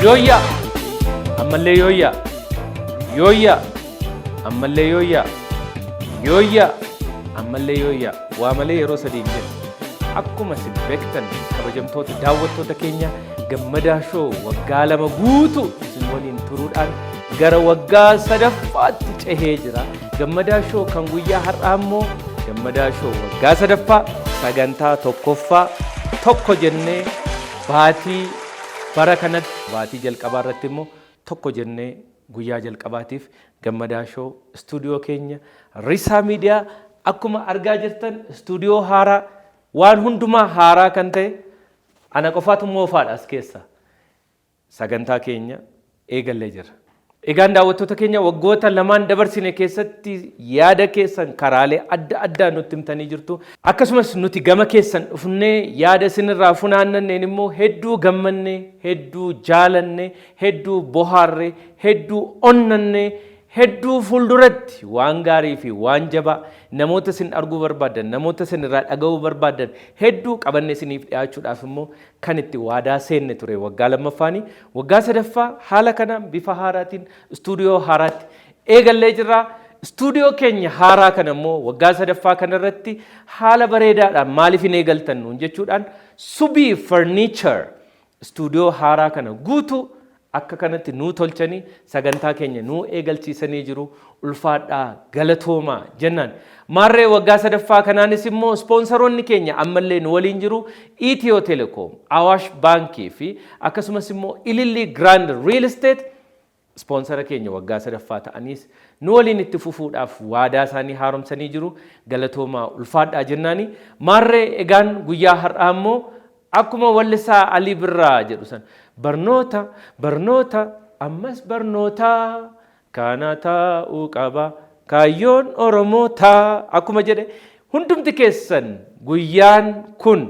Yoya, ammalle yoya, yoya, ammalle yoya, yoya, ammalle yoya. Waamalee yeroo sadii jedhu akkuma isin beektan kabajamtoota daawwattoota keenya gammadaa shoo waggaa 2 guutuu isin waliin turuudhaan gara waggaa 3ffaatti cehee jira. Gammadaa shoo kan guyyaa har'aa immoo gammadaa shoo waggaa 3ffaa sagantaa tokkoffaa tokko jennee baatii bara kanatti baatii jalqabaa irratti immoo tokko jennee guyyaa jalqabaatiif gammadaa shoo istuudiyoo keenya Risaa Miidiyaa akkuma argaa jirtan istuudiyoo haaraa waan hundumaa haaraa kan ta'e ana qofaatu moofaadha as keessa sagantaa keenya eegallee jira. Egaan daawwattoota keenya waggoota 2 dabarsine keessatti yaada keessan karaalee adda addaa nutti himtanii jirtu. Akkasumas nuti gama keessan dhufnee yaada isinirraa funaannanneen immoo hedduu gammannee, hedduu jaalannee, hedduu bohaarree, hedduu onnannee, hedduu fuulduratti waan gaarii fi waan jabaa namoota isin arguu barbaadan, namoota isin irraa dhaga'uu barbaadan hedduu qabannee isiniif dhiyaachuudhaaf immoo kan itti waadaa seenne ture waggaa 2ffaanii. Waggaa 3ffaa haala kanaan bifa haaraatiin istuudiyoo haaraatti eegallee jirra. Istuudiyoo keenya haaraa kana immoo waggaa 3ffaa kanarratti haala bareedaadhaan maaliif hin eegaltan nuun jechuudhaan Subii Furniture istuudiyoo haaraa kana guutuu akka kanatti nuu tolchanii sagantaa keenya nuu eegalchiisanii jiru. Ulfaadhaa galatoomaa jennaan. Maarree waggaa 3ffaa kanaanis immoo sponsaroonni keenya ammallee nu waliin jiru. Itiyoo Telekoom, Awaash Baankii fi akkasumas immoo Ilillii Grand Real Estate sponsora keenya waggaa 3ffaa ta'aniis nu waliin itti fufuudhaaf waadaa isaanii haaromsanii jiru. Galatoomaa ulfaadhaa jennaani. Maarree egaan guyyaa har'aa immoo akkuma wallisaa Alii Birraa jedhu san barnoota barnoota ammas barnoota kana ta'uu qaba kaayyoon Oromoota akkuma jedhe hundumti keessan guyyaan kun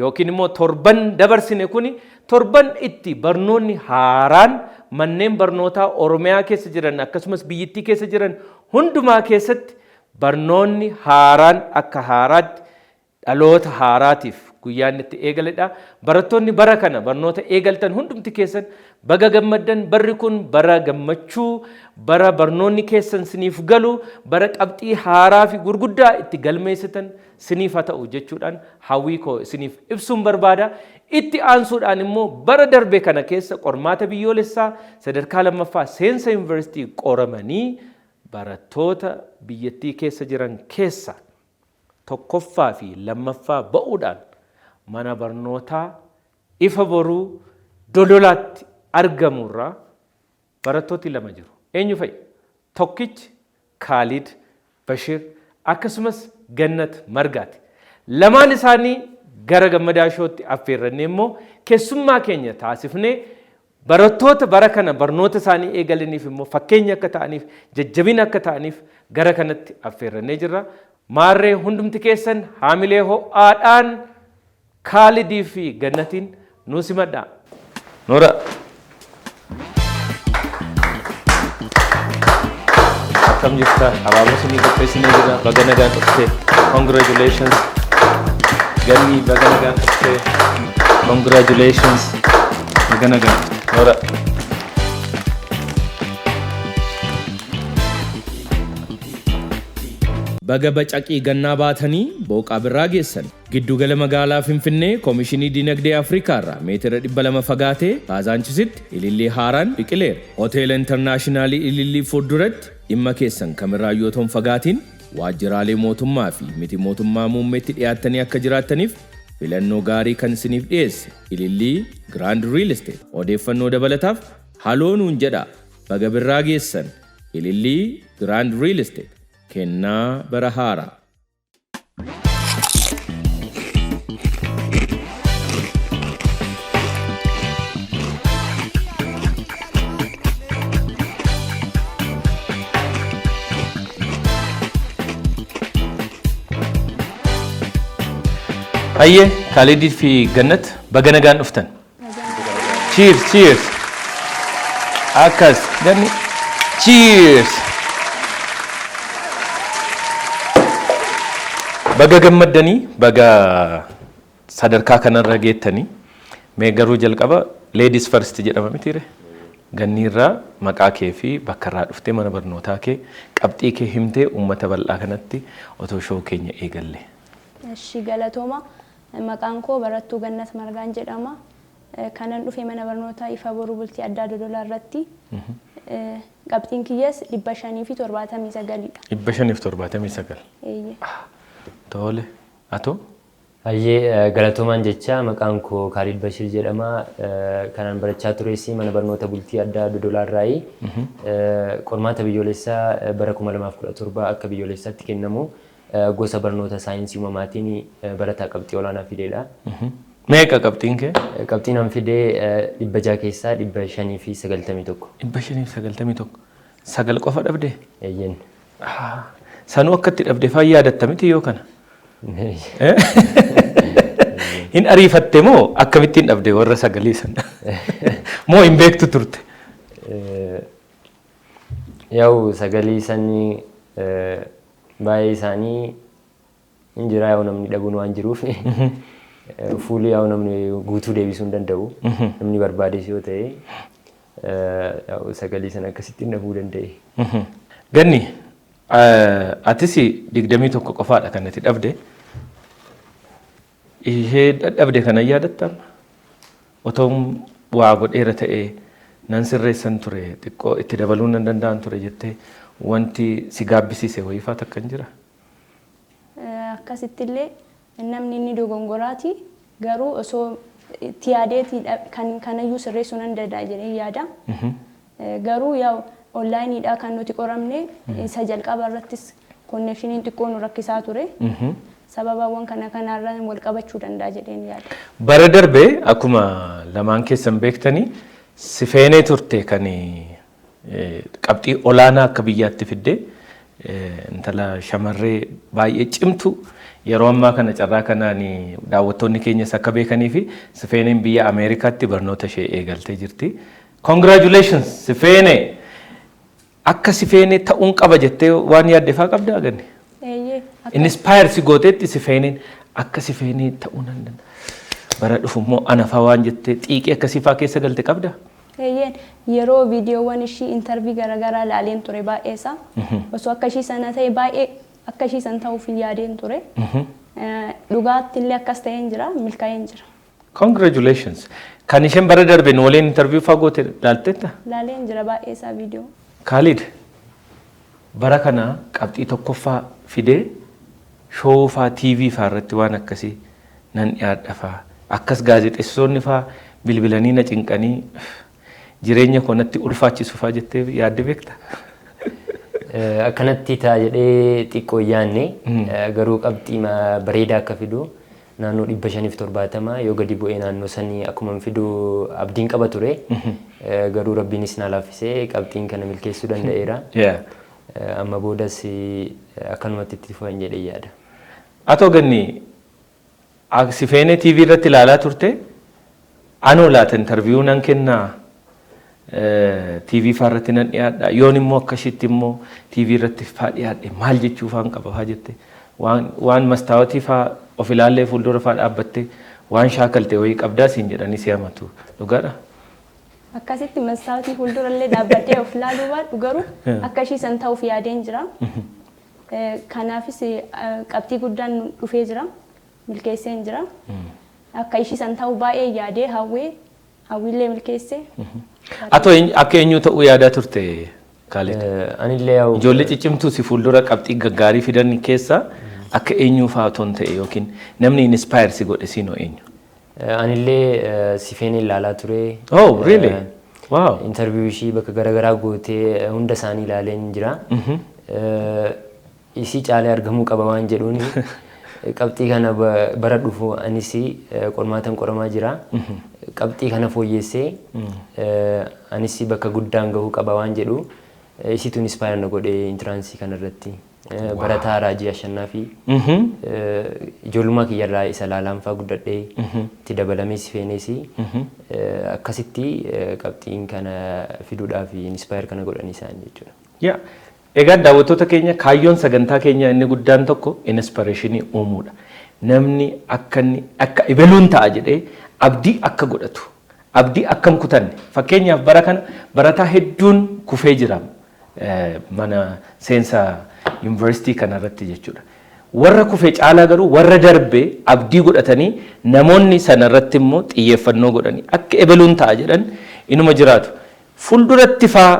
yookiin immoo torban dabarsine kuni torban itti barnoonni haaraan manneen barnootaa Oromiyaa keessa jiran akkasumas biyyattii keessa jiran hundumaa keessatti barnoonni haaraan akka haaraatti dhaloota haaraatiif guyyaan itti eegaledha. Barattoonni bara kana barnoota eegaltan hundumti keessan baga gammaddan. Barri kun bara gammachuu, bara barnoonni keessan siniif galu, bara qabxii haaraa fi gurguddaa itti galmeessitan siniif haa ta'u jechuudhaan hawwii koo siniif ibsuun barbaada. Itti aansuudhaan immoo bara darbe kana keessa qormaata biyyoolessaa sadarkaa 2ffaa seensa yuunivarsiitii qoramanii barattoota biyyattii keessa jiran keessa tokkoffaa fi 2ffaa ba'uudhaan mana barnootaa ifa boruu Dodolaatti argamurraa barattooti 2 jiru. Eenyu fa'i? Tokkichi Khalid Bashir akkasumas Gannat Margaati. Lamaan isaanii gara gammadaa shootti affeerrannee immoo keessummaa keenya taasifnee barattoota bara kana barnoota isaanii eegalaniif immoo fakkeenya akka ta'aniif, jajjabina akka ta'aniif gara kanatti affeerrannee jirra. Maarree hundumti keessan haamilee ho'aadhaan Khalidii fi Gannatiin nuu simadhaa. Noora. Akkam jirta? Abaaboo sinii qopheessinee jira. Baga nagaan dhuftee. Congratulations. Gannii baga nagaan dhuftee. Congratulations. Baga nagaan. Noora. Baga bacaqii gannaa baatanii booqaa birraa geessan. Giddugala magaalaa Finfinnee Koomishinii Dinagdee Afrikaa irraa meetira 200 fagaatee Kaazaanchisitti Ilillii haaraan biqileera. Hoteela Intarnaashinaali Ilillii fuulduratti dhimma keessan kamirraayyuu otoo hin fagaatiin waajjiraalee mootummaa fi miti mootummaa muummeetti dhiyaattanii akka jiraattaniif filannoo gaarii kan isiniif dhiyeesse Ilillii Grand Real Estate. Odeeffannoo dabalataaf haloo nuun jedhaa. Baga birraa geessan Ilillii Grand Real Estate. Kennaa bara haaraa. Hayyee Khalidii fi Gannat baga nagaan dhuftan. Cheers, cheers. Akkas ganni. Cheers. Baga gammaddanii baga sadarkaa kanarra geettanii mee garuu jalqaba ladies first jedhama mitiire. ganniirraa maqaa kee fi bakka irraa dhuftee mana barnootaa kee qabxii kee himtee uummata bal'aa kanatti otoo shoo keenya eegalle. Eshi galatooma maqaan koo Barattuu Gannat Margaan jedhama. Kanan dhufee mana barnootaa Ifa Boruu Bultii Addaa Dodolaa irratti qabxiin kiyyaas 579 dha. 579. Eeyyee. Tole. Atoo? Hayyee galatoomaan jecha maqaan koo Khalid Bashir jedhama. Kanan barachaa tureessi mana barnoota bultii addaa Dodolaa irraayi. Qormaata biyyoolessaa bara 2017 akka biyyoolessaatti kennamu gosa barnoota saayinsii uumamaatiin barataa qabxii olaanaa fideedha. Meeqa qabxiin kee? Qabxiin an fidee 600 keessaa 591. 591. Sagal qofa dhabdee? Eeyyeen. Sanuu akkatti dhabdee fayyaa yaadatta miti yoo kana? Hin ariifatte moo akkamittiin dhabdee warra sagalii sana? Moo hin beektu turte? Yaa'u sagalii sanii baay'ee isaanii hin jira yaa'u namni dhabuun waan jiruuf fuulli yaa'u namni guutuu deebisuu hin danda'u. Namni barbaadees yoo ta'e yaa'u sagalii sana akkasittiin dhabuu danda'e. Ganni atis 21 qofaadha kan ati dhabde. Ishee dhabde kana yaadatta? Otoo waa godheera ta'e nan sirreessan ture xiqqoo itti dabaluun nan danda'an ture jettee wanti si gaabbisiise wayiifaa takka hin jira? Akkasittillee namni inni dogongoraati garuu osoo itti yaadeeti kanayyuu sirreessuu nan danda'a jedhee yaada. Garuu yaa'u onlaayiniidha kan nuti qoramne isa jalqaba irrattis konneekshiniin xiqqoo nu rakkisaa ture. Sababawwan kanarraa wal qabachuu danda'a jedheen yaada. Bara darbee akkuma lamaan keessan beektanii si feenee turte kan qabxii olaanaa akka biyyaatti fiddee intala shamarree baay'ee cimtu yeroo ammaa kana carraa kanaan daawwattoonni keenyas akka beekanii fi si feeneen biyya Ameerikaatti barnoota ishee eegaltee jirti. Congratulations si feenee akka si feenee ta'uun qaba jettee waan yaaddefaa qabdaa ganni? Inspire si gooteetti si feeneen akka si feenee ta'uu nan danda'a. Bara dhufummoo anafaa waan jettee xiiqii akkasii faa keessa galte qabda? Eeyyeen yeroo viidiyoowwan ishii intarvii garaagaraa ilaaleen ture baay'eesaa. Osoo akka ishii sana ta'e baay'ee akka ishii san ta'uuf yaadeen ture. Dhugaatti illee akkas ta'een jira milkaa'een jira. Congratulations. Kan isheen bara darbe nu waliin intarvii faa goote ilaalteetta? Ilaaleen jira baay'eesaa viidiyoo. Khalid bara kana qabxii tokkoffaa fidee shoo faa TV faa irratti waan akkasii nan dhiyaadha faa akkas gaazexeessitoonni faa bilbilanii na cinqanii jireenya koo natti ulfaachisu faa jettee yaadde beekta? Akkanatti ta'a jedhee xiqqoo yaanne garuu qabxii bareedaa akka fidu naannoo 570 yoo gadi bu'ee naannoo sanii akkuma fidu abdiin qaba ture. Garuu rabbiinis na laaffisee qabxiin kana milkeessuu danda'eera. Amma boodas akkanumatti itti fufan jedhee yaada. Atoo ganni si feenee TV irratti ilaalaa turte anoo laata intarviyuu nan kennaa TV faa irratti nan dhiyaadha yoon immoo akkasitti immoo TV irratti faa dhiyaadhe maal jechuu faan qaba faa jette waan mastaawotii faa of ilaallee fuuldura faa dhaabbatte waan shaakalte wayii qabdaa siin jedhanii si hamatu dhugaadha? Akkasitti mastaawotii fuuldurallee dhaabbadhee of ilaaluu baadhu garuu akka ishii san ta'uuf yaadeen jira. Kanaafis qabxii guddaan dhufee jira milkeesseen jira. Akka ishii san ta'uu baay'ee yaadee hawwiillee milkeessee. Atoo akka eenyu ta'uu yaadaa turte Khalid? Anillee yaa'u ijoollee ciccimtuu si fuuldura qabxii gaggaarii fidan keessa akka eenyu fa'aa otoo hin ta'e yookiin namni inspire si godhe siinoo eenyu? Anillee si feenee ilaalaa ture. Oh, really? Wow. Interview ishii bakka garaagaraa gootee hunda isaanii ilaaleen jira. Isii caalee argamuu qaba waan jedhuun qabxii kana bara dhufu anis qormaatan qoramaa jira. Qabxii kana fooyyessee anis bakka guddaan gahuu qaba waan jedhu isitu inspire na godhe intiraansii kanarratti. Barataa Raajii Ashannaa fi ijoollummaa kiyyarraa isa laalaanfaa guddadhee itti dabalamee si feenees akkasitti qabxiin kana fiduudhaaf inspire kana godhanii isaan jechuudha. Egaa daawwattoota keenya kaayyoon sagantaa keenya inni guddaan tokko inspirationii uumuudha. Namni akka ibaluun ta'a jedhee abdii akka godhatu abdii akkam kutanne fakkeenyaaf bara kana barataa hedduun kufee jira mana seensa yuunivarsiitii kanarratti jechuudha. Warra kufee caalaa garuu warra darbee abdii godhatanii namoonni sanarratti immoo xiyyeeffannoo godhanii akka ebeluun ta'a jedhan inuma jiraatu. Fuulduratti faa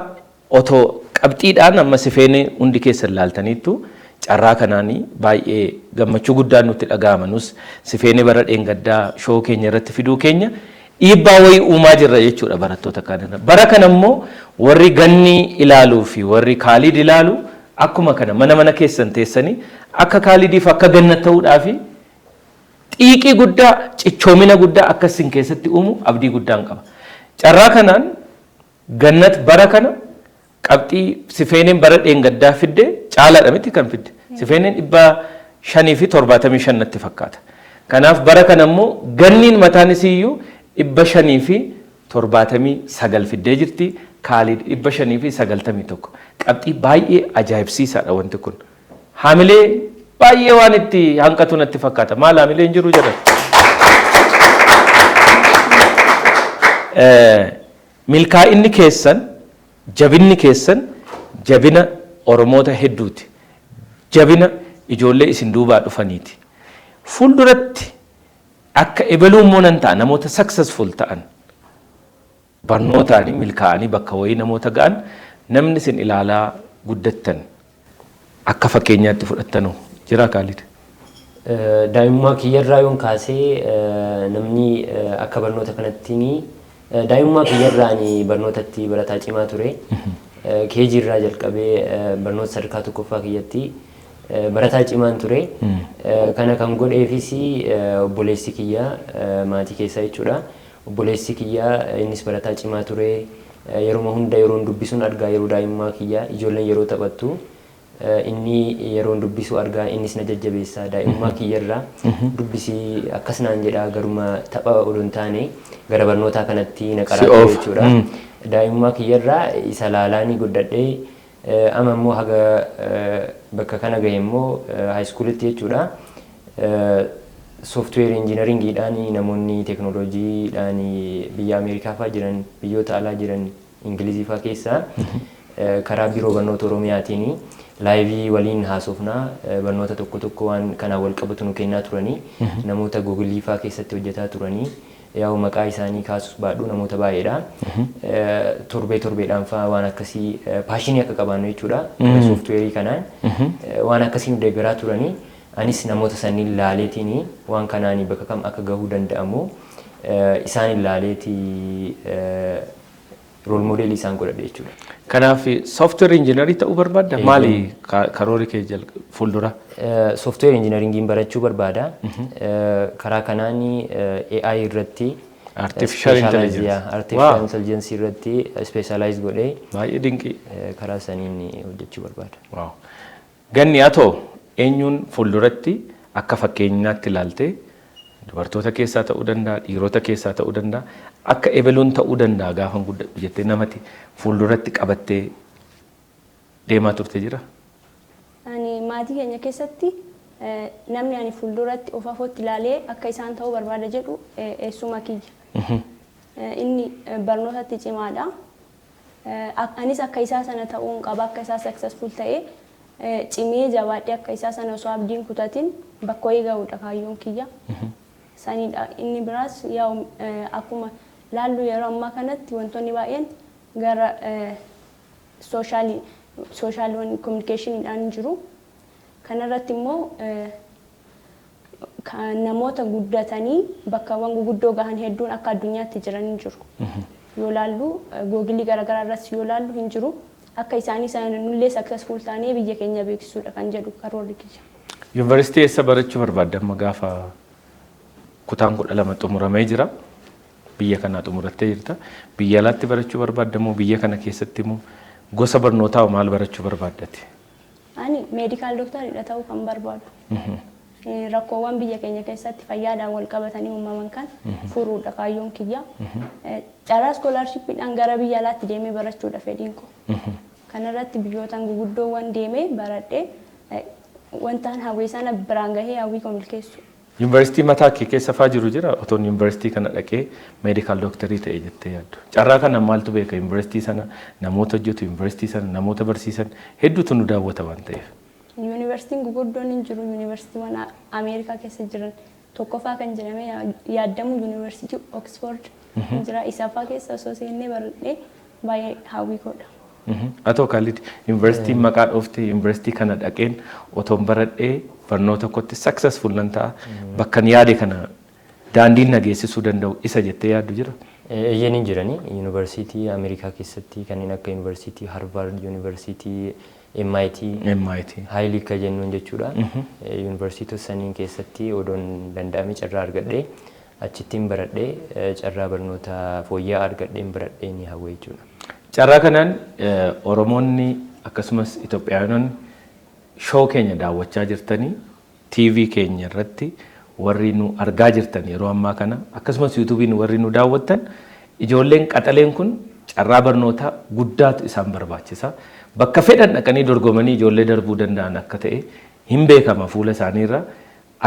otoo qabxiidhaan amma sifeenee hundi keessan laaltaniittu carraa kanaanii baay'ee gammachuu guddaan nutti dhaga'amanus sifeenee bara dheengaddaa shoo keenya irratti fiduu keenya dhiibbaa wayii uumaa jirra jechuudha barattoota kanarra. Bara kana immoo warri ganni ilaaluu fi warri kaalid ilaalu akkuma kana mana keessan teessanii akka kaalidiif akka ganna ta'uudhaaf xiiqii guddaa cichoomina guddaa akka isin keessatti uumu abdii guddaan qaba. Carraa kanaan gannat bara kana qabxii sifeeneen bara dheengaddaa fidde caalaadha miti kan fidde. Sifeeneen 575 natti fakkaata. Kanaaf bara kana immoo ganniin mataan isiiyyuu 579 fiddee jirti. Kaalid 591 qabxii baay'ee ajaa'ibsiisaadha wanti kun. Haamilee baay'ee waan itti hanqatu natti fakkaata. Maal haamilee hin jiru jedhan. Milkaa'inni keessan jabinni keessan jabina Oromoota hedduuti. Jabina ijoollee isin duubaa dhufaniiti. Fuulduratti akka ebeluun moonan ta'a namoota successful ta'an barnootaan milkaa'anii bakka wayii namoota ga'an namni isin ilaalaa guddattan akka fakkeenyaatti fudhattanuu jira Kaalid. Daa'imummaa kiyyarraa yoon kaasee namni akka barnoota kanatti daa'imummaa kiyyarraan barnootatti barataa cimaa ture. KG irraa jalqabee barnoota sadarkaa tokkoffaa kiyyatti barataa cimaan ture. Kana kan godheefis obboleessi kiyya maatii keessaa jechuudha. Obboleessi kiyya innis barataa cimaa ture. Yeroo hunda yeroon dubbisuun argaa yeroo daa'imummaa kiyya ijoolleen yeroo taphattu inni yeroon dubbisu argaa innis na jajjabeessa daa'imummaa kiyyarraa dubbisii akkasnaan jedhaa garuma tapha odoo hin taane gara barnootaa kanatti na qaraate jechuudha. Daa'imummaa kiyyarraa isa laalaanii guddadhee amma immoo haga bakka kana gahe immoo haayiskuulitti jechuudha. Software injiinaringiidhaan namoonni teeknooloojiidhaan biyya Ameerikaa fa'aa jiran biyyoota alaa jiran Ingilizii fa'aa keessaa karaa biiroo barnoota Oromiyaatiin laayivii waliin haasofnaa barnoota tokko waan kanaan wal qabatu nu kennaa turanii namoota Googilii fa'aa keessatti hojjetaa turanii yaa'u maqaa isaanii kaasuus baadhuu namoota baay'eedha. Torbeedhaan fa'aa waan akkasii paashinii akka qabaannu jechuudha. Softweerii kanaan waan akkasii nu deeggaraa turanii anis namoota sanniin laaleetiin waan kanaanii bakka kam akka gahuu danda'amu isaan laaleetii rool moodeelii isaan godhadhe jechuudha. Kanaaf software injiinarii ta'uu barbaadda? Maali karoora kee fuuldura? Software injiinaringiin barachuu barbaada. Karaa kanaan AI irratti Artificial intelligence irratti specialize godhee baay'ee dinqii karaa saniin hojjechuu barbaada. Ganni haa ta'u eenyuun fuulduratti akka fakkeenyaatti ilaaltee dubartoota keessaa ta'uu danda'a, dhiirota keessaa ta'uu danda'a, akka ebeluun ta'uu danda'a gaafa guddadhu jettee namatti fuulduratti qabattee deemaa turte jira? Ani maatii keenya keessatti namni ani fuulduratti of afootti ilaalee akka isaan ta'uu barbaada jedhu eessuma kiyya. Inni barnootatti cimaadha. Anis akka isaa sana ta'uun qaba, akka isaa successful ta'ee cimee jabaadhee akka isaa sana osoo abdiin kutatin bakka wayii ga'uudha kaayyoon kiyya. Sanidha. Inni biraas yaa'u akkuma laallu yeroo ammaa kanatti wantoonni baay'een gara sooshaal kominikeeshiniidhaan jiru. Kanarratti immoo namoota guddatanii bakkawwan guguddoo gahan hedduun akka addunyaatti jiran hin jiru. Yoo laallu googilii garaagaraa irratti yoo laallu hin jiru. Akka isaanii sana nullee successful taanee biyya keenya beeksisuudha kan jedhu karoorri kiyya. Yuunivarsiitii eessa barachuu barbaadda amma gaafa kutaan 12 xumuramee jira? Biyya kanaa xumurattee jirta. Biyya alaatti barachuu barbaadda moo biyya kana keessatti moo gosa barnootaa maal barachuu barbaaddati? Ani meedikaal doktariidha ta'uu kan barbaadu. Rakkoowwan biyya keenya keessatti fayyaadhaan wal qabatanii uumaman kan furuudha kaayyoon kiyya. Carraa iskoolaarshiippiidhaan gara biyya alaatti deemee barachuudha fedhiin koo. Kanarratti biyyootaan guguddoowwan deemee baradhee wantaan hawwii sana biraan gahee hawwii koo milkeessu Yuunivarsiitii mataa kee keessa faa jiru jira otoon yuunivarsiitii kana dhaqee meedikaal dooktarii ta'e jettee yaaddu. Carraa kana maaltu beeka yuunivarsiitii sana namoota hojjetu yuunivarsiitii sana namoota barsiisan hedduutu nu daawwata waan ta'eef. Yuunivarsiitiin gurguddoon hin jiru yuunivarsiitiiwwan Ameerikaa keessa jiran tokkoffaa kan jedhamee yaadamu yuunivarsiitii Oxford jira isaafaa keessa osoo seennee baradhee baay'ee hawwii godha. Atoo Khalid yuunivarsiitiin maqaa dhooftee yuunivarsiitii kana dhaqeen otoon baradhee barnoota tokkotti successful nan ta'a bakka yaade kana daandiin nageessisuu danda'u isa jettee yaaddu jira. Eeyyeen hin jirani yuunivarsiitii Ameerikaa keessatti kanneen akka yuunivarsiitii Harvard, yuunivarsiitii MIT, Haayilii ka jennuun jechuudha. Yuunivarsiitota saniin keessatti odoon danda'ame carraa argadhee achittiin baradhee carraa barnoota fooyya'aa argadheen baradhee ni hawwa jechuudha. Carraa kanaan Oromoonni akkasumas Itoophiyaanonni shoo keenya daawwachaa jirtanii TV keenya irratti warri nu argaa jirtan yeroo ammaa kana akkasumas YouTube'n warri nu daawwattan ijoolleen qaxaleen kun carraa barnootaa guddaatu isaan barbaachisa. Bakka fedhan dhaqanii dorgomanii ijoollee darbuu danda'an akka ta'e hin beekama fuula isaaniirra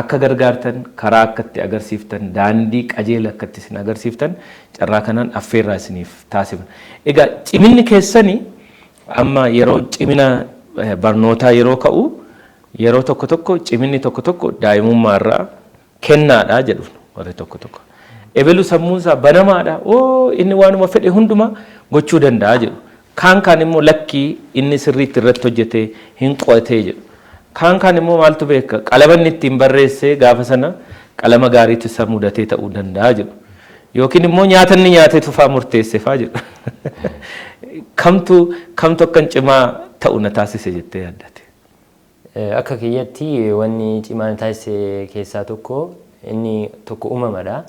akka gargaartan karaa akkatti agarsiiftan daandii qajeela akkatti isin agarsiiftan carraa kanaan affeerraa isiniif taasifna. Egaa ciminni keessanii amma yeroo cimina barnootaa yeroo ka'u yeroo tokko tokko ciminni tokko tokko daa'imummaarraa kennaadha jedhu warri tokko tokko. Ebelu sammuunsaa banamaadha inni waanuma fedhe hundumaa gochuu danda'a jedhu. Kaan immoo lakkii inni sirriitti irratti hojjetee hin qo'atee jedhu. Kaan immoo maaltu beeka qalamanni ittiin barreessee gaafa sana qalama gaariitti isa mudatee ta'uu danda'a jedhu. Yookiin immoo nyaata inni nyaatee tufaa murteesseefaa jedhu. Kamtu akkan cimaa ta'u na taasise jettee yaaddate? Akka kiyyatti wanni cimaa na taasise keessaa tokko inni tokko uumamadha.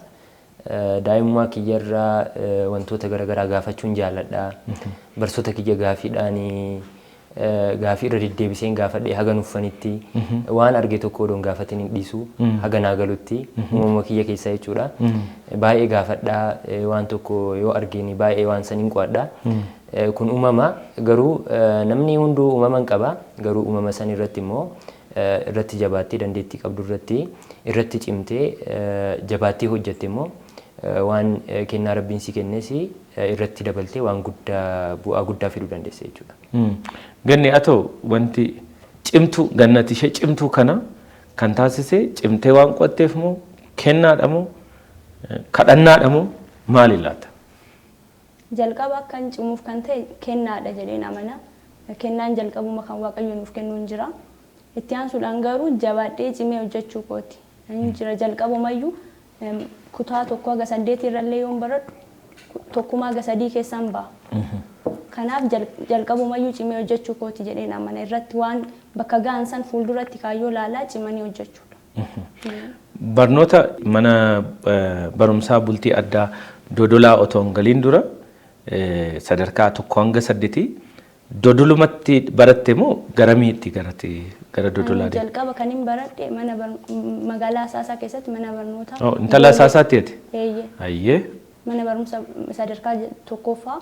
Daa'imummaa kiyyarraa wantoota garaagaraa gaafachuun jaalladha. Barsoota kiyya gaafiidhaanii gaafii irra deddeebiseen gaafadhee haga nuffanitti waan arge tokko odoon gaafatin hin dhiisu haga naa galutti uumama kiyya keessaa jechuudha. Baay'ee gaafadhaa waan tokko yoo argeen baay'ee waan saniin qo'adha. Kun uumama garuu namni hunduu uumaman qaba garuu uumama san irratti immoo irratti jabaattee dandeettii qabdu irratti cimtee jabaattee hojjette immoo waan kennaa rabbiin si kennes irratti dabaltee waan guddaa bu'aa guddaa fiduu dandeessa jechuudha. Ganni atoo wanti cimtuu gannati ishee cimtuu kana kan taasise cimtee waan qo'atteef moo kennaadha moo kadhannaadha moo maali laata? Jalqaba kan cimuuf kan ta'e kennaadha jedheen amana. Kennaan jalqabuma kan Waaqayyo nuuf kennu hin jira. Itti aansuudhaan garuu jabaadhee cimee hojjechuu kooti. Hin jira jalqabumayyuu kutaa tokko haga 8 irrallee yoon baradhu tokkuma haga 3 keessaan ba'a. Kanaaf jalqabumayyuu cimee hojjechuu kooti jedheen amana irratti waan bakka ga'an san fuulduratti kaayyoo laalaa cimanii hojjechuudha. Barnoota mana barumsaa bultii addaa dodolaa otoo hin galiin dura sadarkaa 1 hanga 8 dodolumatti baratte moo garamiitti gara dodolaa deemte? Jalqaba kan hin baradhe magaalaa Asaasaa keessatti mana barnootaa. Intala Asaasaatti ati? Eeyyee. Mana barumsa sadarkaa tokkoffaa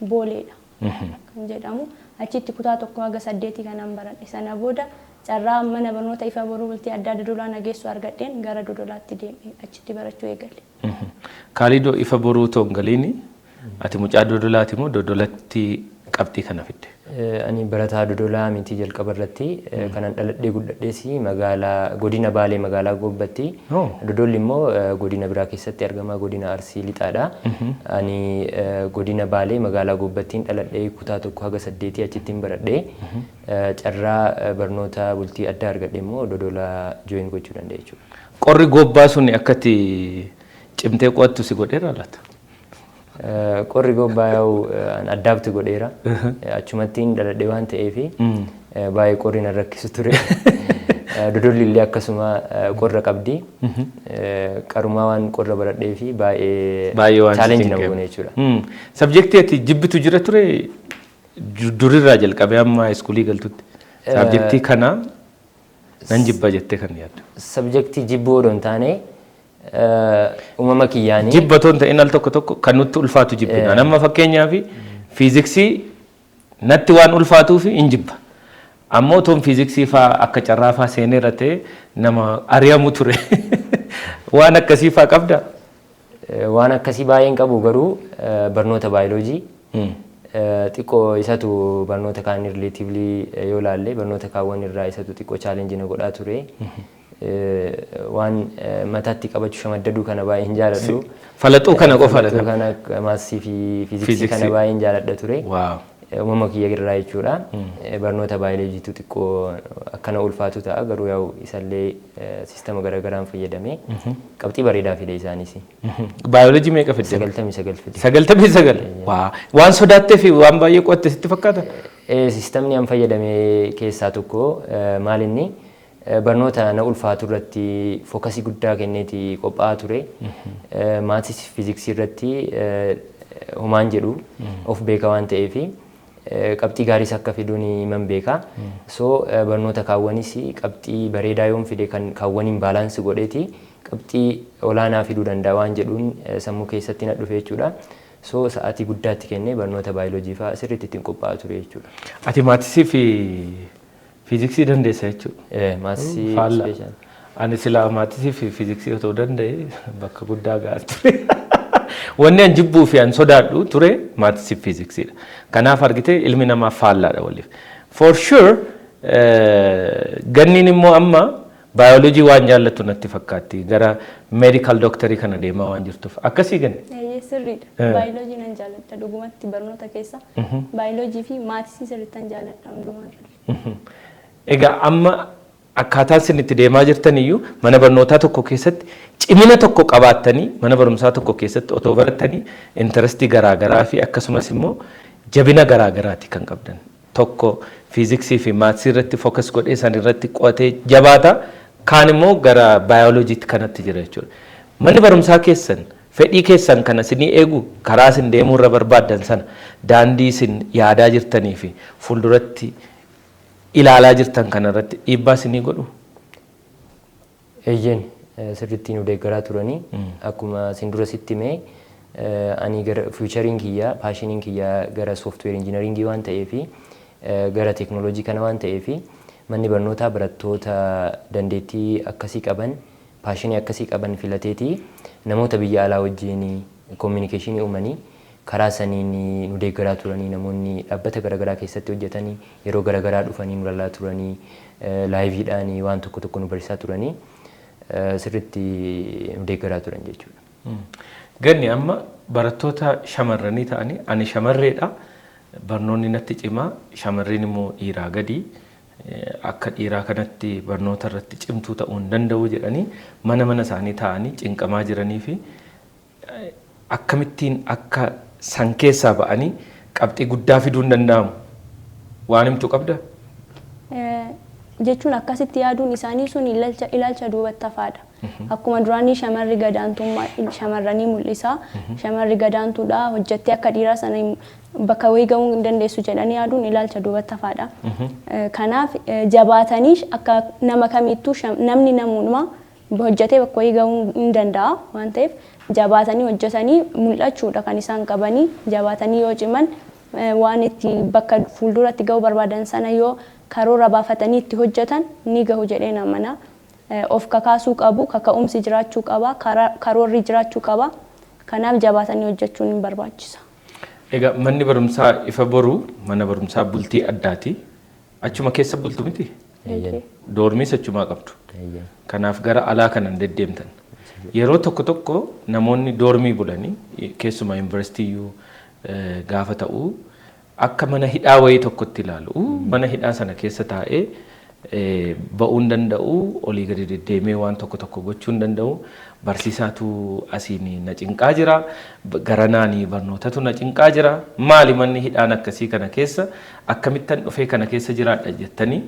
Booleedha kan jedhamu. Achitti kutaa 1 haga 8 kanan baradhe. Sana booda carraa mana barnoota ifa boruu bultii addaa dodolaa nageessu argadheen gara dodolaatti deeme achitti barachuu eegalle. Kaalidoo ifa boruu otoo hin galiini ati mucaa dodolaati moo dodolatti qabxii kana fidde? Ani barataa dodolaa miti jalqaba irratti kanan dhaladhee guddadhees magaalaa godina Baalee magaalaa Gobbatti. Dodolli immoo godina biraa keessatti argama godina Arsii Lixaadha. Ani godina Baalee magaalaa Gobbattiin dhaladhee kutaa 1 haga 8 achittiin baradhee carraa barnoota bultii addaa argadhee immoo dodolaa jooyin gochuu danda'e jechuudha. Qorri gobbaa sun akkatti cimtee qo'attu si godheera laata? Qorri gobbaa yaa'u addaabti godheera. Achumattiin dhaladhee waan ta'eef baay'ee qorri na rakkisu ture. Dodolli illee akkasuma qorra qabdi. Qarumaa waan qorra baradhee fi baay'ee chaalenjii nama goone jechuudha. Sabjektii ati jibbitu jira ture durirraa jalqabee amma iskuulii galtutti. Sabjektii kana nan jibba jettee kan yaaddu. Sabjektii jibbuu odoo hin taane uumama kiyyaanii. Jibbatoon ta'in al tokko kan nutti ulfaatu jibbina. Nama fakkeenyaaf fiiziksii natti waan ulfaatuuf hin jibba. Ammoo toon fiiziksii faa akka carraa faa seeneera ta'e nama ari'amu ture. Waan akkasii faa qabda? Waan akkasii baay'een qabu garuu barnoota baayoloojii xiqqoo isatu barnoota kaan relatively yoo ilaalle barnoota kaawwan irraa isatu xiqqoo challenge na godhaa ture. Waan mataatti qabachuu shamaddaduu kana baay'een jaaladhu. Falaxuu kana qofa dha. Kana maassii fi fiiziksii kana baay'een jaaladha ture. Uumama kiyya irraa jechuudha. Barnoota baayoloojiitu xiqqoo akkana ulfaatu ta'a garuu yaa'u isallee siistama garaagaraan fayyadamee qabxii bareedaa fide isaanis. Baayoloojii meeqa fidde? 99 fide. 99? Waan sodaattee fi waan baay'ee qo'atte sitti fakkaata? Siistamni an fayyadame keessaa tokko maalinni barnoota na ulfaatu irratti fookasii guddaa kenneeti qophaa'aa ture. Maatis fiiziksii irratti homaan jedhu of beeka waan ta'eefi qabxii gaariis akka fiduun man beeka. So barnoota kaawwanis qabxii bareedaa yoon fide kan kaawwaniin baalaansi godheeti qabxii olaanaa fiduu danda'a waan jedhuun sammuu keessatti na dhufe jechuudha. So sa'aatii guddaatti kennee barnoota baayoloojii fa'aa sirriitti ittiin qophaa'aa ture jechuudha. Ati maatisii fi fiiziksii dandeessa jechuudha? Maatisii ispeeshaal. Ani silaa maatisii fi fiiziksii otoo danda'e bakka guddaa gahaa ture. Wanni an jibbuu fi an sodaadhu ture maatisii fi fiiziksiidha. Kanaaf argite ilmi namaa faallaadha waliif. For sure ganniin immoo amma baayoloojii waan jaallattu natti fakkaatti gara medical doctorii kana deemaa waan jirtuuf akkasii ganne. Sirriidha. Baayoloojii nan jaalladha dhugumatti barnoota keessa baayoloojii fi maatisii sirriitti nan jaalladha hundumaa. Egaa amma akkaataan isin itti deemaa jirtan iyyuu mana barnootaa tokko keessatti cimina tokko qabaattanii mana barumsaa tokko keessatti otoo barattanii intarestii garaagaraa fi akkasumas immoo jabina garaagaraati kan qabdan. Tokko fiiziksii fi maatisii irratti fookas godhee san irratti qo'atee jabaata kaan immoo gara baayoloojiitti kanatti jira jechuudha. Manni barumsaa keessan fedhii keessan kana isinii eegu karaa isin deemuu irra barbaaddan sana daandii isin yaadaa jirtanii fi fuulduratti ilaalaa jirtan kanarratti dhiibbaa isinii godhu? Eeyyeen sirriitti nu deeggaraa turanii akkuma isin dura sitti himee ani gara fiichariin kiyyaa paashiniin kiyyaa gara sooftiweer injiinaringii waan ta'eefi gara teeknooloojii kana waan ta'eefi manni barnootaa barattoota dandeettii akkasii qaban paashinii akkasii qaban filateetii namoota biyya alaa wajjin koominikeeshinii uumanii karaa saniin nu deeggaraa turanii namoonni dhaabbata garaagaraa keessatti hojjetanii yeroo garaagaraa dhufanii nu lallaa turanii laayiviidhaan waan tokko tokko nu barsiisaa turanii sirriitti nu deeggaraa turan jechuudha. Ganni amma barattoota shamarranii ta'anii ani shamarreedha barnoonni natti cimaa shamarreen immoo dhiiraa gadi akka dhiiraa kanatti barnoota irratti cimtuu ta'uu hin danda'u jedhanii mana isaanii taa'anii cinqamaa jiranii fi akkamittiin akka san keessaa ba'anii qabxii guddaa fiduu hin danda'amu waan himtu qabda? Jechuun akkasitti yaaduun isaanii sun ilaalcha duubatti hafaadha. Akkuma duraanii shamarri gadaantummaa shamarranii mul'isa. Shamarri gadaantuudha hojjettee akka dhiiraa sana bakka wayii gahuu hin dandeessu jedhanii yaaduun ilaalcha duubatti hafaadha. Kanaaf jabaatanii akka nama kamittuu namni namuuma hojjetee bakka wayii gahuu hin danda'a waan ta'eef jabaatanii hojjetanii mul'achuudha kan isaan qabanii jabaatanii yoo ciman waan itti bakka fuulduratti gahuu barbaadan sana yoo karoora baafatanii itti hojjetan ni gahu jedhee namana. Of kakaasuu qabu, kaka'umsi jiraachuu qaba, karoorri jiraachuu qaba. Kanaaf jabaatanii hojjechuun ni barbaachisa. Egaa manni barumsaa ifa boruu mana barumsaa bultii addaati. Achuma keessa bultu miti? Doormiis achumaa qabdu. Kanaaf gara alaa kanan deddeemtan. Yeroo tokko tokko namoonni doormii bulanii keessumaa yuunivarsiitiiyyuu gaafa ta'u akka mana hidhaa wayii tokkotti ilaalu mana hidhaa sana keessa taa'ee ba'uu hin danda'u olii gadi deddeemee waan tokko tokko gochuu hin danda'u barsiisaatu asiin na cinqaa jira garanaanii barnootatu na cinqaa jira maali manni hidhaan akkasii kana keessa akkamittan dhufee kana keessa jiraadha jettanii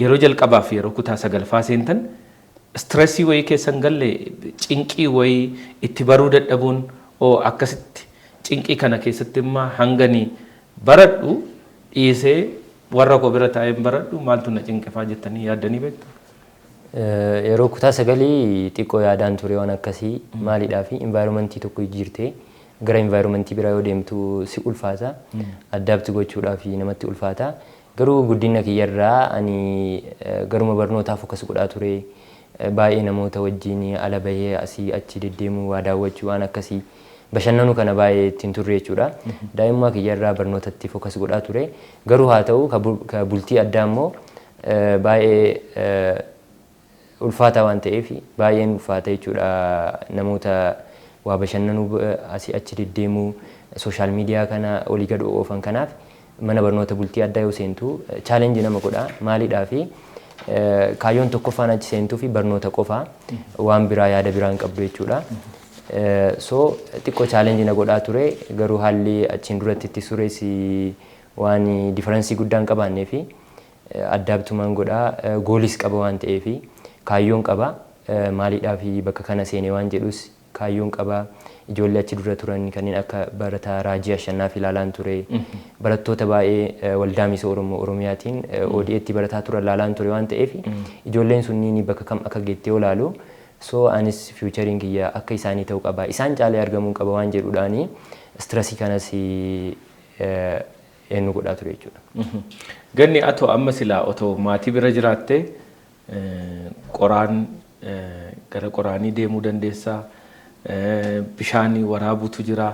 yeroo jalqabaaf yeroo kutaa sagalfaa seentan stressii wayii keessan galle cinqii wayii itti baruu dadhabuun oo akkasitti cinqii kana keessatti immoo hanganii baradhu dhiisee warra koo bira taa'een baradhu maaltu na cinqifaa jettanii yaaddanii beektu? Yeroo kutaa sagalii xiqqoo yaadaan ture waan akkasii maalidhaa fi envaayiroomentii tokko jirte gara envaayiroomentii biraa yoo deemtu si ulfaata addaabti gochuudhaaf namatti ulfaata garuu guddina kiyyarraa ani garuma barnootaaf akkas godhaa ture baay'ee namoota wajjin ala bahee asii achi deddeemuu waa daawwachuu waan akkasii bashannanuu kana baay'ee ittiin turre jechuudha. Daa'imummaa kiyyarraa barnootatti fokas godhaa ture. Garuu haa ta'u ka bultii addaa immoo baay'ee ulfaataa waan ta'eef baay'een ulfaata jechuudha. Namoota waa bashannanuu asii achi deddeemuu sooshaal miidiyaa kana olii gad oofan kanaaf mana barnoota bultii addaa yoo seentu chaalenjii nama godha. Maaliidhaafi kaayyoon tokkoffaan achi seentuu fi barnoota qofaa waan biraa yaada biraan qabdu jechuudha. So xiqqoo chaalenjii na godhaa ture garuu haalli achiin duratti itti sures waan diferensii guddaan qabaannee fi addaabtumaan godhaa goolis qaba waan ta'eef kaayyoon qaba maaliidhaaf bakka kana seenee waan jedhus kaayyoon qaba. Ijoollee achi dura turan kanneen akka barataa Raajii Ashannaafi ilaalaan ture. Barattoota baay'ee waldaa Miisa Oromiyaatiin ODA'tti barataa turan ilaalaan ture waan ta'eef ijoolleen sunniin bakka kam akka geettee olaalu. So anis fiichariin kiyya akka isaanii ta'uu qaba. Isaan caalee argamuu qaba waan jedhuudhaani stressii kanas eenyu godhaa ture jechuudha. Ganni atoo amma silaa otoo maatii bira jiraattee qoraan gara qoraanii deemuu dandeessaa. Bishaanii waraabuutu jira,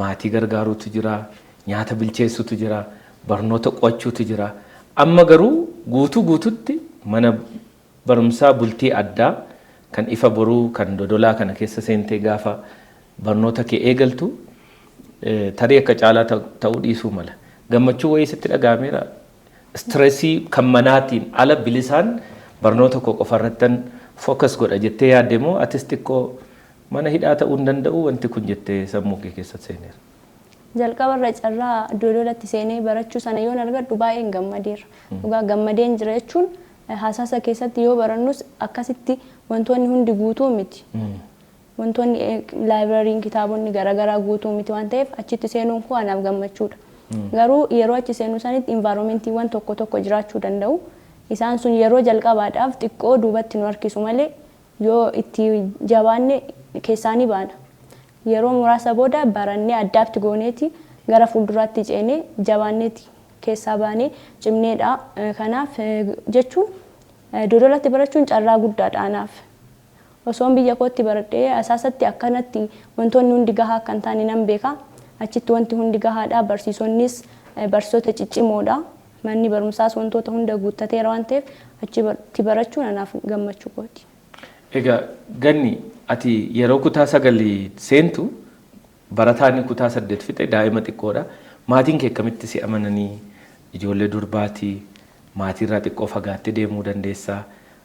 maatii gargaaruutu jira, nyaata bilcheessuutu jira, barnoota qo'achuutu jira. Amma garuu guutuutti mana barumsaa bultii addaa kan ifa boruu kan dodolaa kana keessa seentee gaafa barnoota kee eegaltu tarii akka caalaa ta'uu dhiisuu mala. Gammachuu wayii sitti dhaga'ameera. Stressii kan manaatiin ala bilisaan barnoota koo qofarrattan fookas godha jettee yaadde moo atis xiqqoo mana hidhaa ta'uu hin danda'u wanti kun jettee sammuu kee keessatti seeneera? Jalqabarra carraa dodolatti seenee barachuu sana yoon argadhu baay'een gammadeera. Dhugaa gammadeen jira jechuun haasasa keessatti yoo barannus akkasitti wantoonni hundi guutuu miti. Wantoonni laayibrariin kitaabonni garaagaraa guutuu miti waan ta'eef achitti seenuun koo anaaf gammachuudha. Garuu yeroo achi seenu sanitti environmentiiwwan tokko jiraachuu danda'u. Isaan sun yeroo jalqabaadhaaf xiqqoo duubatti nu harkisu malee yoo itti jabaanne keessaanii baana. Yeroo muraasa booda barannee addaatti gooneeti gara fuulduraatti ceenee jabaanneeti keessaa baanee cimneedha. Kanaaf jechuun dodolatti barachuun carraa guddaadha anaaf. Osoon biyya kootti baradhee asaasatti akkanatti wantoonni hundi gahaa akka hin taane nan beeka. Achitti wanti hundi gahaadha. Barsiisonnis barsiisota ciccimoodha. Manni barumsaas wantoota hunda guuttateera waan ta'eef achitti barachuun anaaf gammachuu kooti. Egaa ganni ati yeroo kutaa 9 seentu barataan kutaa 8 fixe daa'ima xiqqoodha. Maatiin kee akkamitti si amananii ijoollee durbaatii maatiirraa xiqqoo fagaattee deemuu dandeessaa?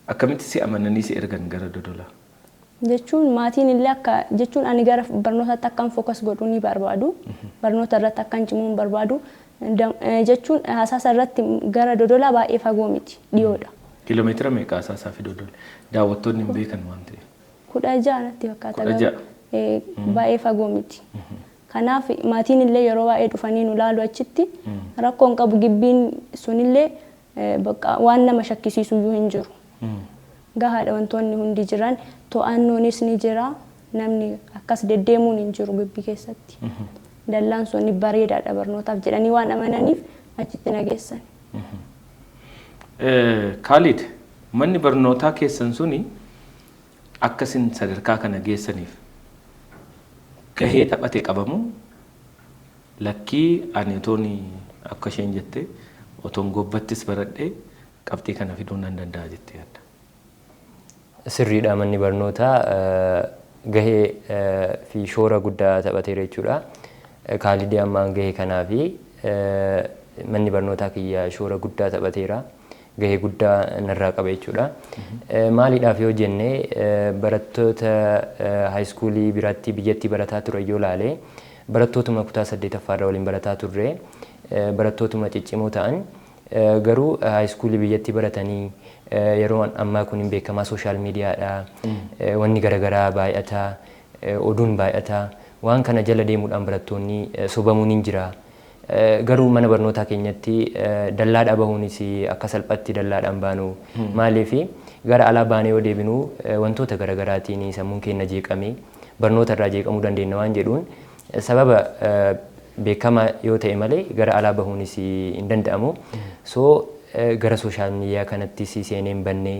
Akkamitti si amananii si ergan gara dodolaa? Jechuun maatiin illee akka jechuun ani gara barnootaatti akkan fookas godhuu ni barbaadu. Barnoota irratti akkan cimuu hin barbaadu. Jechuun hasaasa irratti gara dodolaa baay'ee fagoo miti dhiyoodha. Kiiloomeetira meeqa hasaasaa fi dodola? Daawwattoonni hin beekan waan ta'eef. 16 natti fakkaata. Baay'ee fagoo miti. Kanaaf maatiin illee yeroo baay'ee dhufanii nu laalu achitti rakkoon qabu gibbiin sunillee waan nama shakkisiisu iyyuu hin jiru. Gahaadha wantoonni hundi jiran to'annoonis ni jira. Namni akkas deddeemuun hin jiru gibbii keessatti. Dallaan sun bareedaadha barnootaaf jedhanii waan amananiif achitti nageessan. Khalid, manni barnootaa keessan suni akkasin sadarkaa kana geessaniif gahee taphate qabamu lakkii ani otoon akka isheen jette otoon gobbattis baradhee qabxii kana fiduu nan danda'a jettee yaadda? Sirriidha, manni barnootaa gahee fi shoora guddaa taphateera jechuudha. Khalid ammaan gahee kanaa fi manni barnootaa kiyya shoora guddaa taphateera. Gahee guddaa narraa qaba jechuudha. Maaliidhaaf yoo jenne barattoota haayiskuulii biratti biyyatti barataa ture yoo ilaale barattootuma kutaa 8ffaarra waliin barataa turre barattootuma ciccimoo ta'an garuu haayiskuulii biyyatti baratanii yeroo ammaa kun hin beekamaa sooshaal miidiyaadha. Wanni garaagaraa baay'ata, oduun baay'ata. Waan kana jala deemuudhaan barattoonni sobamuun hin jira. Garuu mana barnootaa keenyatti dallaadhaa bahuunis akka salphatti dallaadhaan baanu maaliif gara alaa baanee yoo deebinu wantoota garaagaraatiin sammuun keenya jeeqamee barnoota irraa jeeqamuu dandeenya waan jedhuun sababa beekamaa yoo ta'e malee gara alaa bahuunis hin danda'amu. So gara sooshaal miidiyaa kanattis seenee hin bannee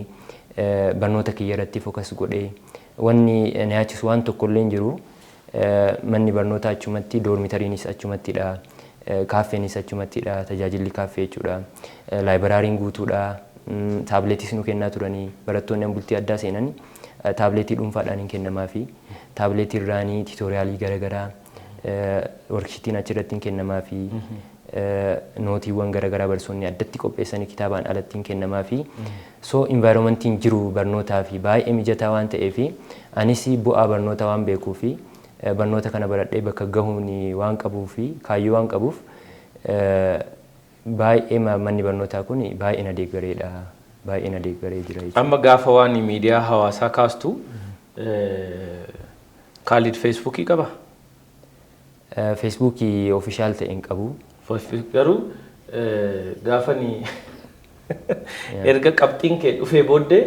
barnoota kiyya irratti fokas godhee wanni na yaachisu waan tokko illee hin jiru. Manni barnootaa achumatti, doormitariinis achumattidha, kaaffeenis achumattidha, tajaajilli kaaffee jechuudha, laayibiraariin guutuudha, taabileetis nu kennaa turanii barattoonni bultii addaa seenan taabileetii dhuunfaadhaan hin kennamaa fi taabileetii irraanii tiitoriyaalii garaagaraa workshiitiin achirratti hin kennamaa fi nootiiwwan garaagaraa barsoonni addatti qopheessanii kitaabaan alatti hin kennamaa fi so environmentiin jiru barnootaa fi baay'ee mijataa waan ta'eef anis bu'aa barnoota waan beekuu fi barnoota kana baradhee bakka gahuun waan qabuu fi kaayyoo waan qabuuf baay'ee manni barnootaa kun baay'ee na deeggareedha. Baay'ee na deeggaree jira. Amma gaafa waan miidiyaa hawaasaa kaastu Khalid Feesbuukii qaba? Feesbuukii ofishaal ta'e hin qabu. Garuu gaafa erga qabxiin kee dhufee booddee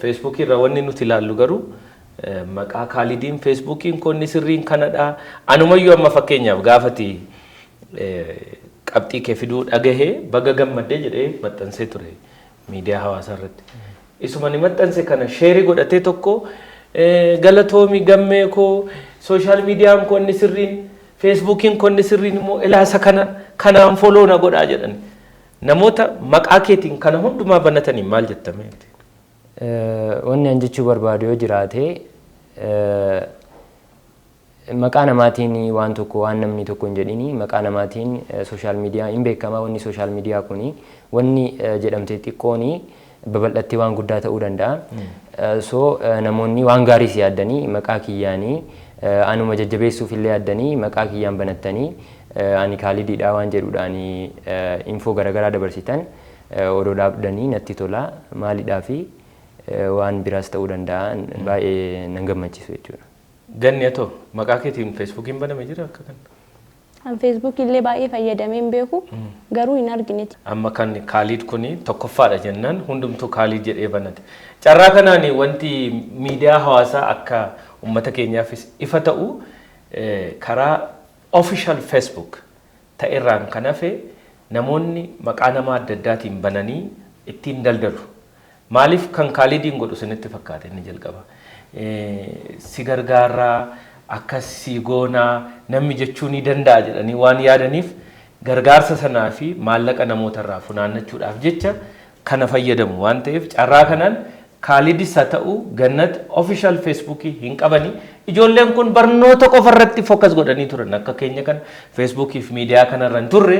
Feesbuukii irraa wanni nuti ilaallu garuu maqaa Khalidiin Feesbuukiin konni sirriin kanadha. Anumayyuu amma fakkeenyaaf gaafati qabxii kee fiduu dhagahee baga gammaddee jedhee maxxansee ture miidiyaa hawaasaa irratti. Isuma ni maxxanse kana sheerii godhatee tokko galatoomi gammee koo sooshaal miidiyaan konni sirriin Feesbuukiin konni sirriin immoo ilaasa kanaan foloo na godhaa jedhan. Namoota maqaa keetiin kana hundumaa banatanii maal jettame? Wanni an jechuu barbaadu yoo jiraate maqaa namaatiin waan tokko waan namni tokko hin jedhini maqaa namaatiin sooshaal miidiyaa hin beekama. Wanni sooshaal miidiyaa kuni wanni jedhamte xiqqooni babal'attee waan guddaa ta'uu danda'a. So namoonni waan gaarii si yaaddanii maqaa kiyyaanii anuma jajjabeessuuf illee yaaddanii maqaa kiyyaan banattanii ani Khalidiidha waan jedhuudhaan infoo garaagaraa dabarsitan odoo dhaabdanii natti tola maalidhaa fi waan biraas ta'uu danda'a baay'ee nan gammachiisu jechuudha. Ganni atoo maqaa keetiin Feesbuukiin baname jira akka kana? An Feesbuuk illee baay'ee fayyadamee hin beeku garuu hin argineeti. Amma kan Khalid kuni tokkoffaadha jennaan hundumtuu Khalid jedhee banate. Carraa kanaan wanti miidiyaa hawaasaa akka uummata keenyaafis ifa ta'u karaa official Facebook ta'erraan kan hafe namoonni maqaa nama adda addaatiin bananii ittiin daldalu. Maaliif kan Khalidiin godhu sinitti fakkaate inni jalqaba. Si gargaaraa akkas si goonaa namni jechuu ni danda'a jedhanii waan yaadaniif gargaarsa sanaa fi maallaqa namootarraa funaannachuudhaaf jecha kana fayyadamu waan ta'eef carraa kanaan Khalidis haa ta'u Gannat official Feesbuukii hin qabani. Ijoolleen kun barnoota qofa irratti fokas godhanii turan akka keenya kan Feesbuukii fi miidiyaa kanarra hin turre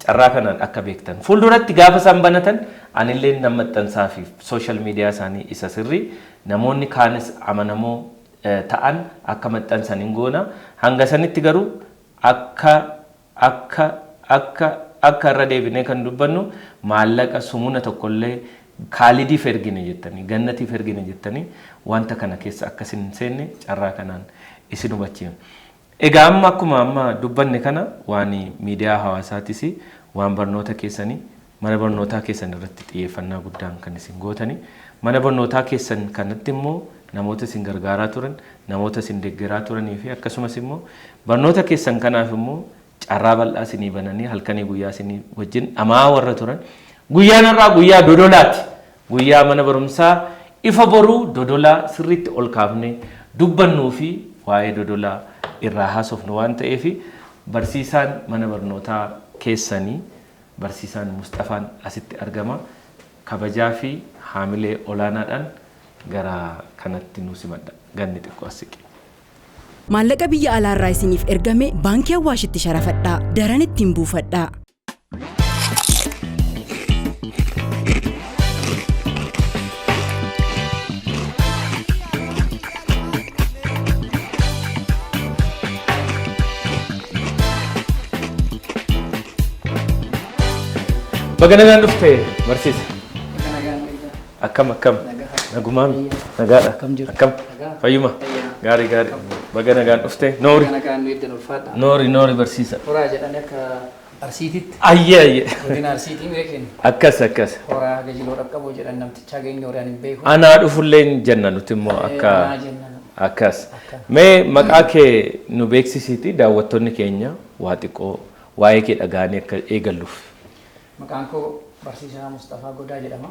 carraa kanaan akka beektan. Fuulduratti gaafa isaan banatan anillee nama maxxansaa fi sooshaal miidiyaa isaanii isa sirrii namoonni kaanis amanamoo ta'an akka maxxansan hin goona. Hanga sanitti garuu akka irra deebinee kan dubbannu maallaqa sumuna tokkollee Khalidiif ergine jettanii Gannatiif ergine jettanii wanta kana keessa akkas hin seenne carraa kanaan isin hubachiifna. Egaa amma akkuma amma dubbanne kana waan miidiyaa hawaasaatis waan barnoota keessanii mana barnootaa keessan irratti xiyyeeffannaa guddaan kan isin gootanii mana barnootaa keessan kanatti immoo namoota isin gargaaraa turan namoota isin deeggaraa turanii fi akkasumas immoo barnoota keessan kanaaf immoo carraa bal'aa isinii bananii halkanii guyyaa isinii wajjin dhamaa warra turan guyyaan irraa guyyaa dodolaati. Guyyaa mana barumsaa ifa boruu dodolaa sirriitti ol kaafne dubbannuu fi waa'ee dodolaa irraa haasofnu waan ta'eef barsiisaan mana barnootaa keessanii barsiisaan Mustafaan asitti argama. Kabajaa fi haamilee olaanaadhaan gara kanatti nu simadha. Ganni xiqqoo as siqe. Maallaqa biyya alaarraa isiniif ergame baankii Awwaashitti sharafadhaa. Daran ittiin buufadhaa. Baganagaan dhufte barsiisa. Akkam nagumaan nagaadha. Akkam fayyuma gaarii baganagaan dhufte noori barsiisa. Horaa jedhanii akka arsiititti. Ayyee. Godina arsiitiin beekne. Akkas. Horaa gajiloo dhaqqaboo jedhan namticha geenye horaan hin beeku. Anaa dhufullee jenna nuti immoo akka akkas. Mee maqaa kee nu beeksisiiti daawwattoonni keenya waa xiqqoo waa'ee kee dhaga'anii akka eegalluuf. Maqaan koo Barsiisaa Mustafaa Godaa jedhama.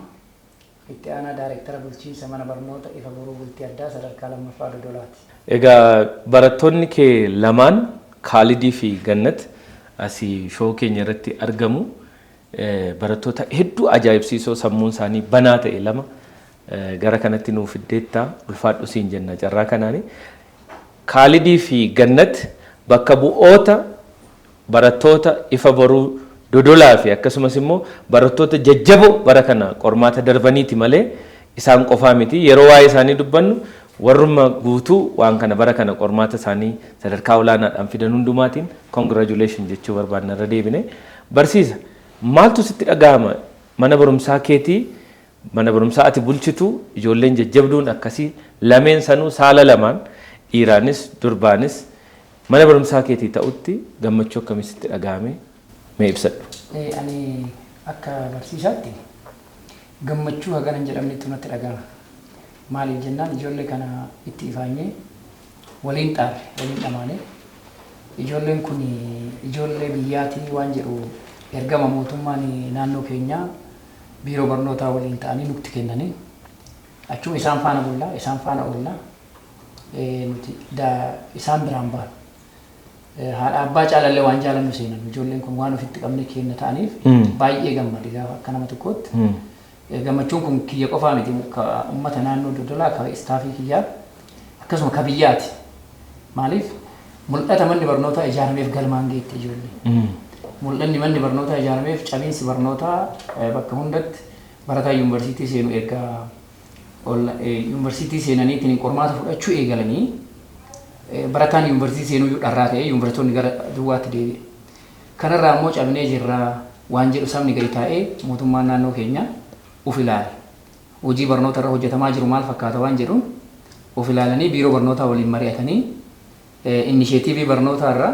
Itti aanaa daayireektara bulchiinsa mana barnoota ifa boruu bultii addaa sadarkaa lammaffaa Dodolaati. Egaa barattoonni kee lamaan Khaalidii fi Gannat asii shoo keenya irratti argamu. Barattoota hedduu ajaa'ibsiisoo sammuun isaanii banaa ta'e lama gara kanatti nuuf fiddeetta ulfaadhu siin jenna carraa kanaani. Khaalidii fi Gannat bakka bu'oota barattoota ifa boruu Dodolaa fi akkasumas immoo barattoota jajjaboo bara kana qormaata darbaniiti malee isaan qofaa miti. Yeroo waa'ee isaanii dubbannu warrummaa guutuu waan kana bara kana qormaata isaanii sadarkaa olaanaadhaan fidan hundumaatiin congratulation jechuu barbaadna irra deebine. Barsiisa maaltu sitti dhagahama mana barumsaa keetii mana barumsaa ati bulchitu ijoolleen jajjabduun akkasii lameen sanuu saala lamaan dhiiraanis durbaanis mana barumsaa keetii ta'utti gammachuu akkamii sitti dhagahame mee ibsadhu. Ani akka barsiisaatti gammachuu hagana hin jedhamnetti natti dhagahama. Maaliif jennaan ijoollee kana itti ifaanyee waliin xaarre waliin dhamaane ijoolleen kun ijoollee biyyaatii waan jedhu ergama mootummaan naannoo keenyaa biiroo barnootaa waliin ta'anii nutti kennanii achuma isaan faana bullaa isaan faana oollaa nuti isaan biraan baanu. Haadha abbaa caalallee waan jaalannu seenan ijoolleen kun waan ofitti qabne kenna ta'aniif baay'ee gammade gaafa akka nama tokkootti. Gammachuun kun kiyya qofaa miti uummata naannoo Dodolaa ka istaafii kiyyaa akkasuma ka biyyaati. Maaliif mul'ata manni barnootaa ijaarameef galmaan geette ijoollee. Mul'anni manni barnootaa ijaarameef cabiinsi barnootaa bakka hundatti barataa yuunivarsiitii seenu erga yuunivarsiitii seenaniitiin qormaata fudhachuu eegalanii barataan yuunivarsiitii seenuu dharraa ta'ee yuunivarsiitonni gara duwwaatti deebi'e. Kanarraa immoo cabnee jirraa waan jedhu sabni gadi taa'ee mootummaan naannoo keenyaa uf ilaale. Hojii barnoota irra hojjetamaa jiru maal fakkaata waan jedhuun uf ilaalanii biiroo barnootaa waliin mari'atanii inisheetiivii barnootaa irraa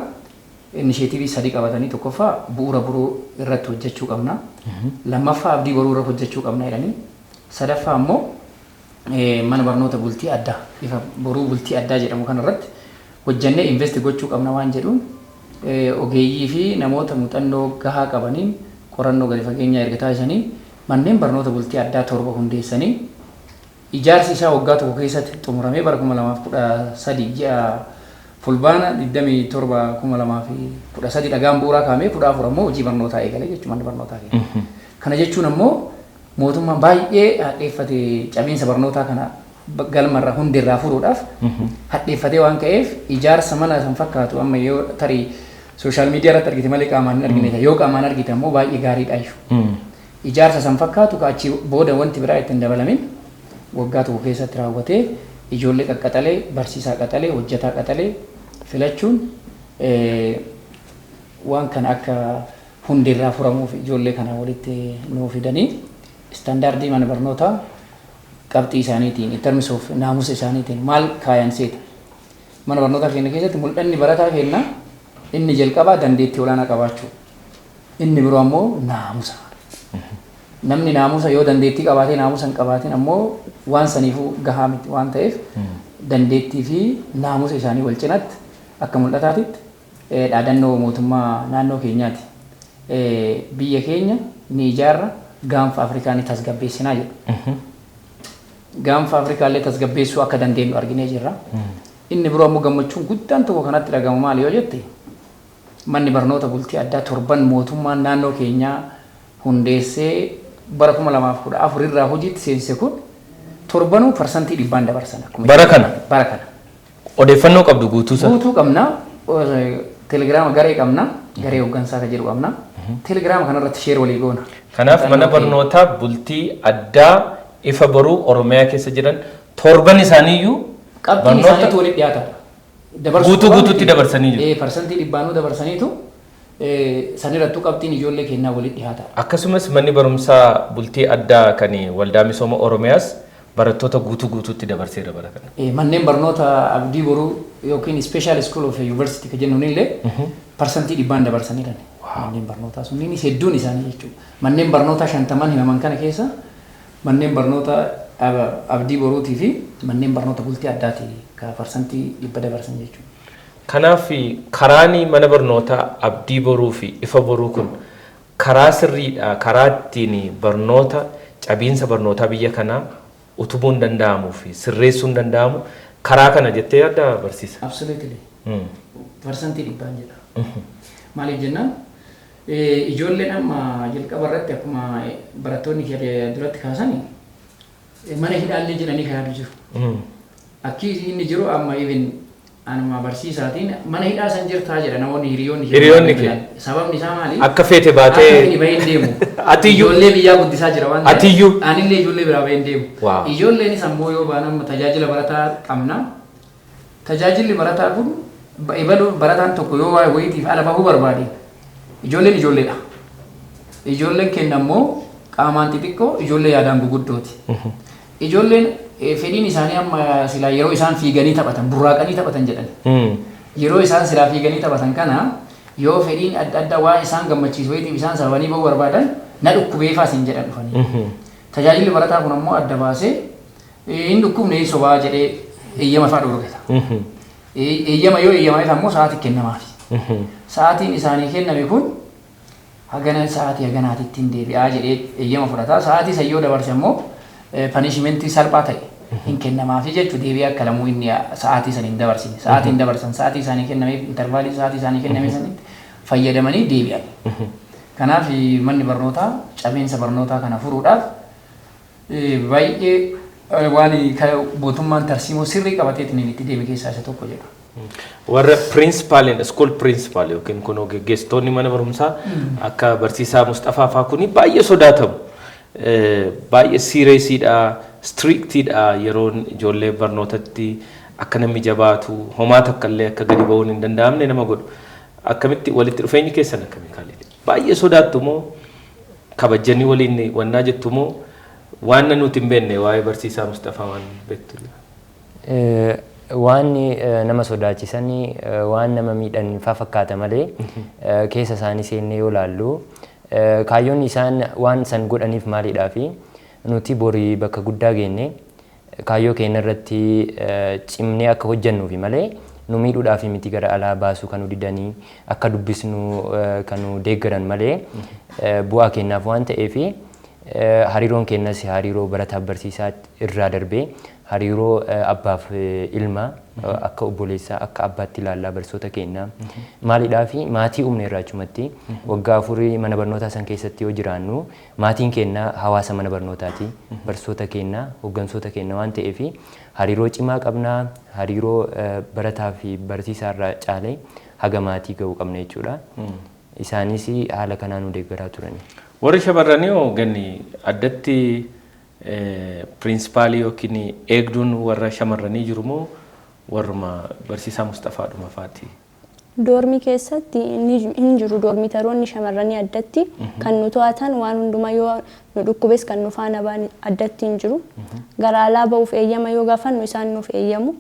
inisheetiivii sadii qabatanii tokkoffaa bu'uura boruu irratti hojjechuu qabna. Lammaffaa abdii boruu irratti hojjechuu qabna jedhanii. Sadaffaa immoo mana barnoota bultii addaa ifa boruu bultii addaa jedhamu kanarratti hojjannee investi gochuu qabna waan jedhuun ogeeyyii fi namoota muuxannoo gahaa qabaniin qorannoo gadi fageenyaa erga taasisanii manneen barnoota bultii addaa 7 hundeessanii ijaarsi isaa waggaa tokko keessatti xumuramee bara 2013 ji'a fulbaana 27 dhagaan bu'uuraa kaa'amee 14 ammoo hojii barnootaa eegale jechuudha manni barnootaa keenya. Kana jechuun ammoo mootummaan baay'ee hadheeffate cabiinsa barnootaa kana galmarra hundirraa furuudhaaf hadheeffatee waan ka'eef ijaarsa mana san fakkaatu amma yoo tarii sooshaal miidiyaa irratti argite malee qaamaan hin argine yoo qaamaan argite ammoo baay'ee gaariidha jechuudha. Ijaarsa san fakkaatu achi booda wanti biraa ittiin dabalamin waggaa tokko keessatti raawwatee ijoollee qaqqaxalee barsiisaa qaxalee hojjetaa qaxalee filachuun waan kana akka hundirraa furamuuf ijoollee kana walitti nuu fidanii istaandaardii mana barnootaa qabxii isaaniitiin in terms of naamusa isaaniitiin maal kaayan seeta. Mana barnootaa keenya keessatti mul'anni barataa keenya inni jalqabaa dandeettii olaanaa qabaachuu. Inni biroo ammoo naamusa. Namni naamusa yoo dandeettii qabaatee naamusa hin qabaatin ammoo waan saniifuu gahaa miti waan ta'eef dandeettii fi naamusa isaanii wal cinatti akka mul'ataatitti dhaadannoo mootummaa naannoo keenyaati. Biyya keenya ni ijaarra gaanfa Afrikaa ni tasgabbeessinaa jedhu. Gaanfa Afrikaa illee tasgabbeessuu akka dandeenyu arginee jirra. Inni biroo ammoo gammachuun guddaan tokko kanatti dhagahamu maali yoo jette manni barnoota bultii addaa 7 mootummaan naannoo keenyaa hundeessee bara 2014 irraa hojiitti seensise kun 7% dhibbaan dabarsan. Bara kana odeeffannoo qabdu guutuusa. Guutuu qabna. Telegiraama garee qabna. Garee hooggansaa kan jedhu qabna. Telegiraama kanarratti sheer walii goona. Kanaaf mana barnootaa bultii addaa ifa boruu Oromiyaa keessa jiran 7 isaaniiyyuu qabxiin isaaniitu walitti dhiyaata. Guutuutti dabarsanii jiru. Parsantii dhibbaanuu dabarsaniitu sanirrattuu qabxiin ijoollee keenyaa walitti dhiyaata. Akkasumas manni barumsaa bultii addaa kan waldaa misooma Oromiyaas barattoota guutuutti dabarseera bara kana. Manneen barnoota abdii boruu yookiin special school of university kan jennuun illee parsantii dhibbaan dabarsaniidha. Manneen barnootaa sunniinis hedduun isaanii jechuudha. Manneen barnootaa 50 himaman kana keessa manneen barnoota abdii boruutii fi manneen barnoota bultii addaati ka parsantii 100 dabarsan jechuudha. Kanaaf karaani mana barnootaa abdii boruu fi ifa boruu kun karaa sirriidha karaa ittiin barnoota cabiinsa barnootaa biyya kanaa utubuun danda'amuu fi sirreessuun danda'amu karaa kana jettee yaadda barsiisa. Absolutely. Parsantii dhibbaan jedha. Maaliif jennaan ijoolleen amma jalqaba irratti akkuma barattoonni duratti kaasanii mana hidhaallee jedhanii kaa'aa jiru. Akki inni jiru amma even anuma barsiisaatiin mana hidhaa san jirtaa jedha namoonni hiriyoonni kee. Sababni isaa maali? Akka feete baatee. Akka inni bahee deemu. Atiyyuu. Ijoollee biyyaa guddisaa jira waan ta'eef. Atiyyuu. Anillee ijoollee biraa bahee deemu. Ijoolleenis ammoo yoo baanamma tajaajila barataa qabna. Tajaajilli barataa kun ebaluu barataan tokko yoo waa'ee wayitiif ala bahuu barbaade ijoolleen ijoolleedha. Ijoolleen kenna ammoo qaamaan xixiqqoo ijoollee yaadaan guguddooti. Ijoolleen fedhiin isaanii amma silaa yeroo isaan fiiganii taphatan burraaqanii taphatan jedhan. Yeroo isaan silaa fiiganii taphatan kana yoo fedhiin adda addaa waan isaan gammachiisu wayitiif isaan sababanii bahuu barbaadan na dhukkubeefaas hin jedhan dhufanii. Tajaajilli barataa kun ammoo adda baasee hin dhukkubne sobaa jedhee eeyyama fa'aa dhorkata. Eeyyama yoo eeyyamameef ammoo sa'aatii kennamaafi. Sa'aatiin isaanii kenname kun hagana sa'aatii haganaatitti hin deebi'aa jedhee eeyyama fudhata. Sa'aatii san yoo dabarse ammoo punishmentii salphaa ta'e hin kennamaafi jechuudha. Deebi'ee akka lamuu inni sa'aatii san hin dabarsine. Sa'aatii hin dabarsan sa'aatii isaanii kennameef intervaalii sa'aatii isaanii kenname sanitti fayyadamanii deebi'an. Kanaaf manni barnootaa cabeensa barnootaa kana furuudhaaf baay'ee waan mootummaan tarsiimoo sirrii qabateetiin itti deeme keessaa isa tokko jedha. Warra principal school principal yookiin kun gaggeessitoonni mana barumsaa akka barsiisaa Mustafaa fa'aa kuni baay'ee sodaatamu. Baay'ee seriousidha, strictidha yeroon ijoollee barnootatti akka namni jabaatu homaa takka illee akka gadi ba'uun hin danda'amne nama godhu. Akkamitti walitti dhufeenyi keessan akkamii kaalidha? Baay'ee sodaattu moo kabajjanii waliin wannaa jettu moo waan nuti hin beekne waa'ee barsiisaa Mustafaa waan beektu? Waan nama sodaachisanii waan nama miidhan faa fakkaata malee keessa isaanii seennee yoo laallu kaayyoon isaan waan san godhaniif maalidhaa fi nuti borii bakka guddaa geenye kaayyoo keenya irratti cimnee akka hojjennuufi malee nu miidhuudhaaf miti gara alaa baasuu kan didanii akka dubbisnu kan deeggaran malee bu'aa kennaaf waan ta'eef hariiroon keenyas hariiroo barataa barsiisaa irraa darbee hariiroo abbaaf ilma akka obboleessaa akka abbaatti ilaallaa barsoota keenya maalidhaa fi maatii humna irraachumatti waggaa afurii mana barnootaa san keessatti yoo jiraannu maatiin keenya hawaasa mana barnootaati barsoota keenya hooggansoota keenya waan ta'eef hariiroo cimaa qabnaa hariiroo barataa fi barsiisaa irraa caalee haga maatii ga'uu qabna jechuudha. Isaanis haala kanaan nu deeggaraa turani. Warri shamarranii hoo ganni addatti principaalii yookiin eegduun warra shamarranii jiru moo warruma barsiisaa Mustafaa dhuma faati? Doormii keessatti hin jiru doormitaroonni shamarranii addatti kan nu to'atan waan hundumaa yoo nu dhukkubes kan nu faana ba'an addatti hin jiru. Gara alaa ba'uuf eeyyama yoo gaafannu isaan nuuf eeyyamu.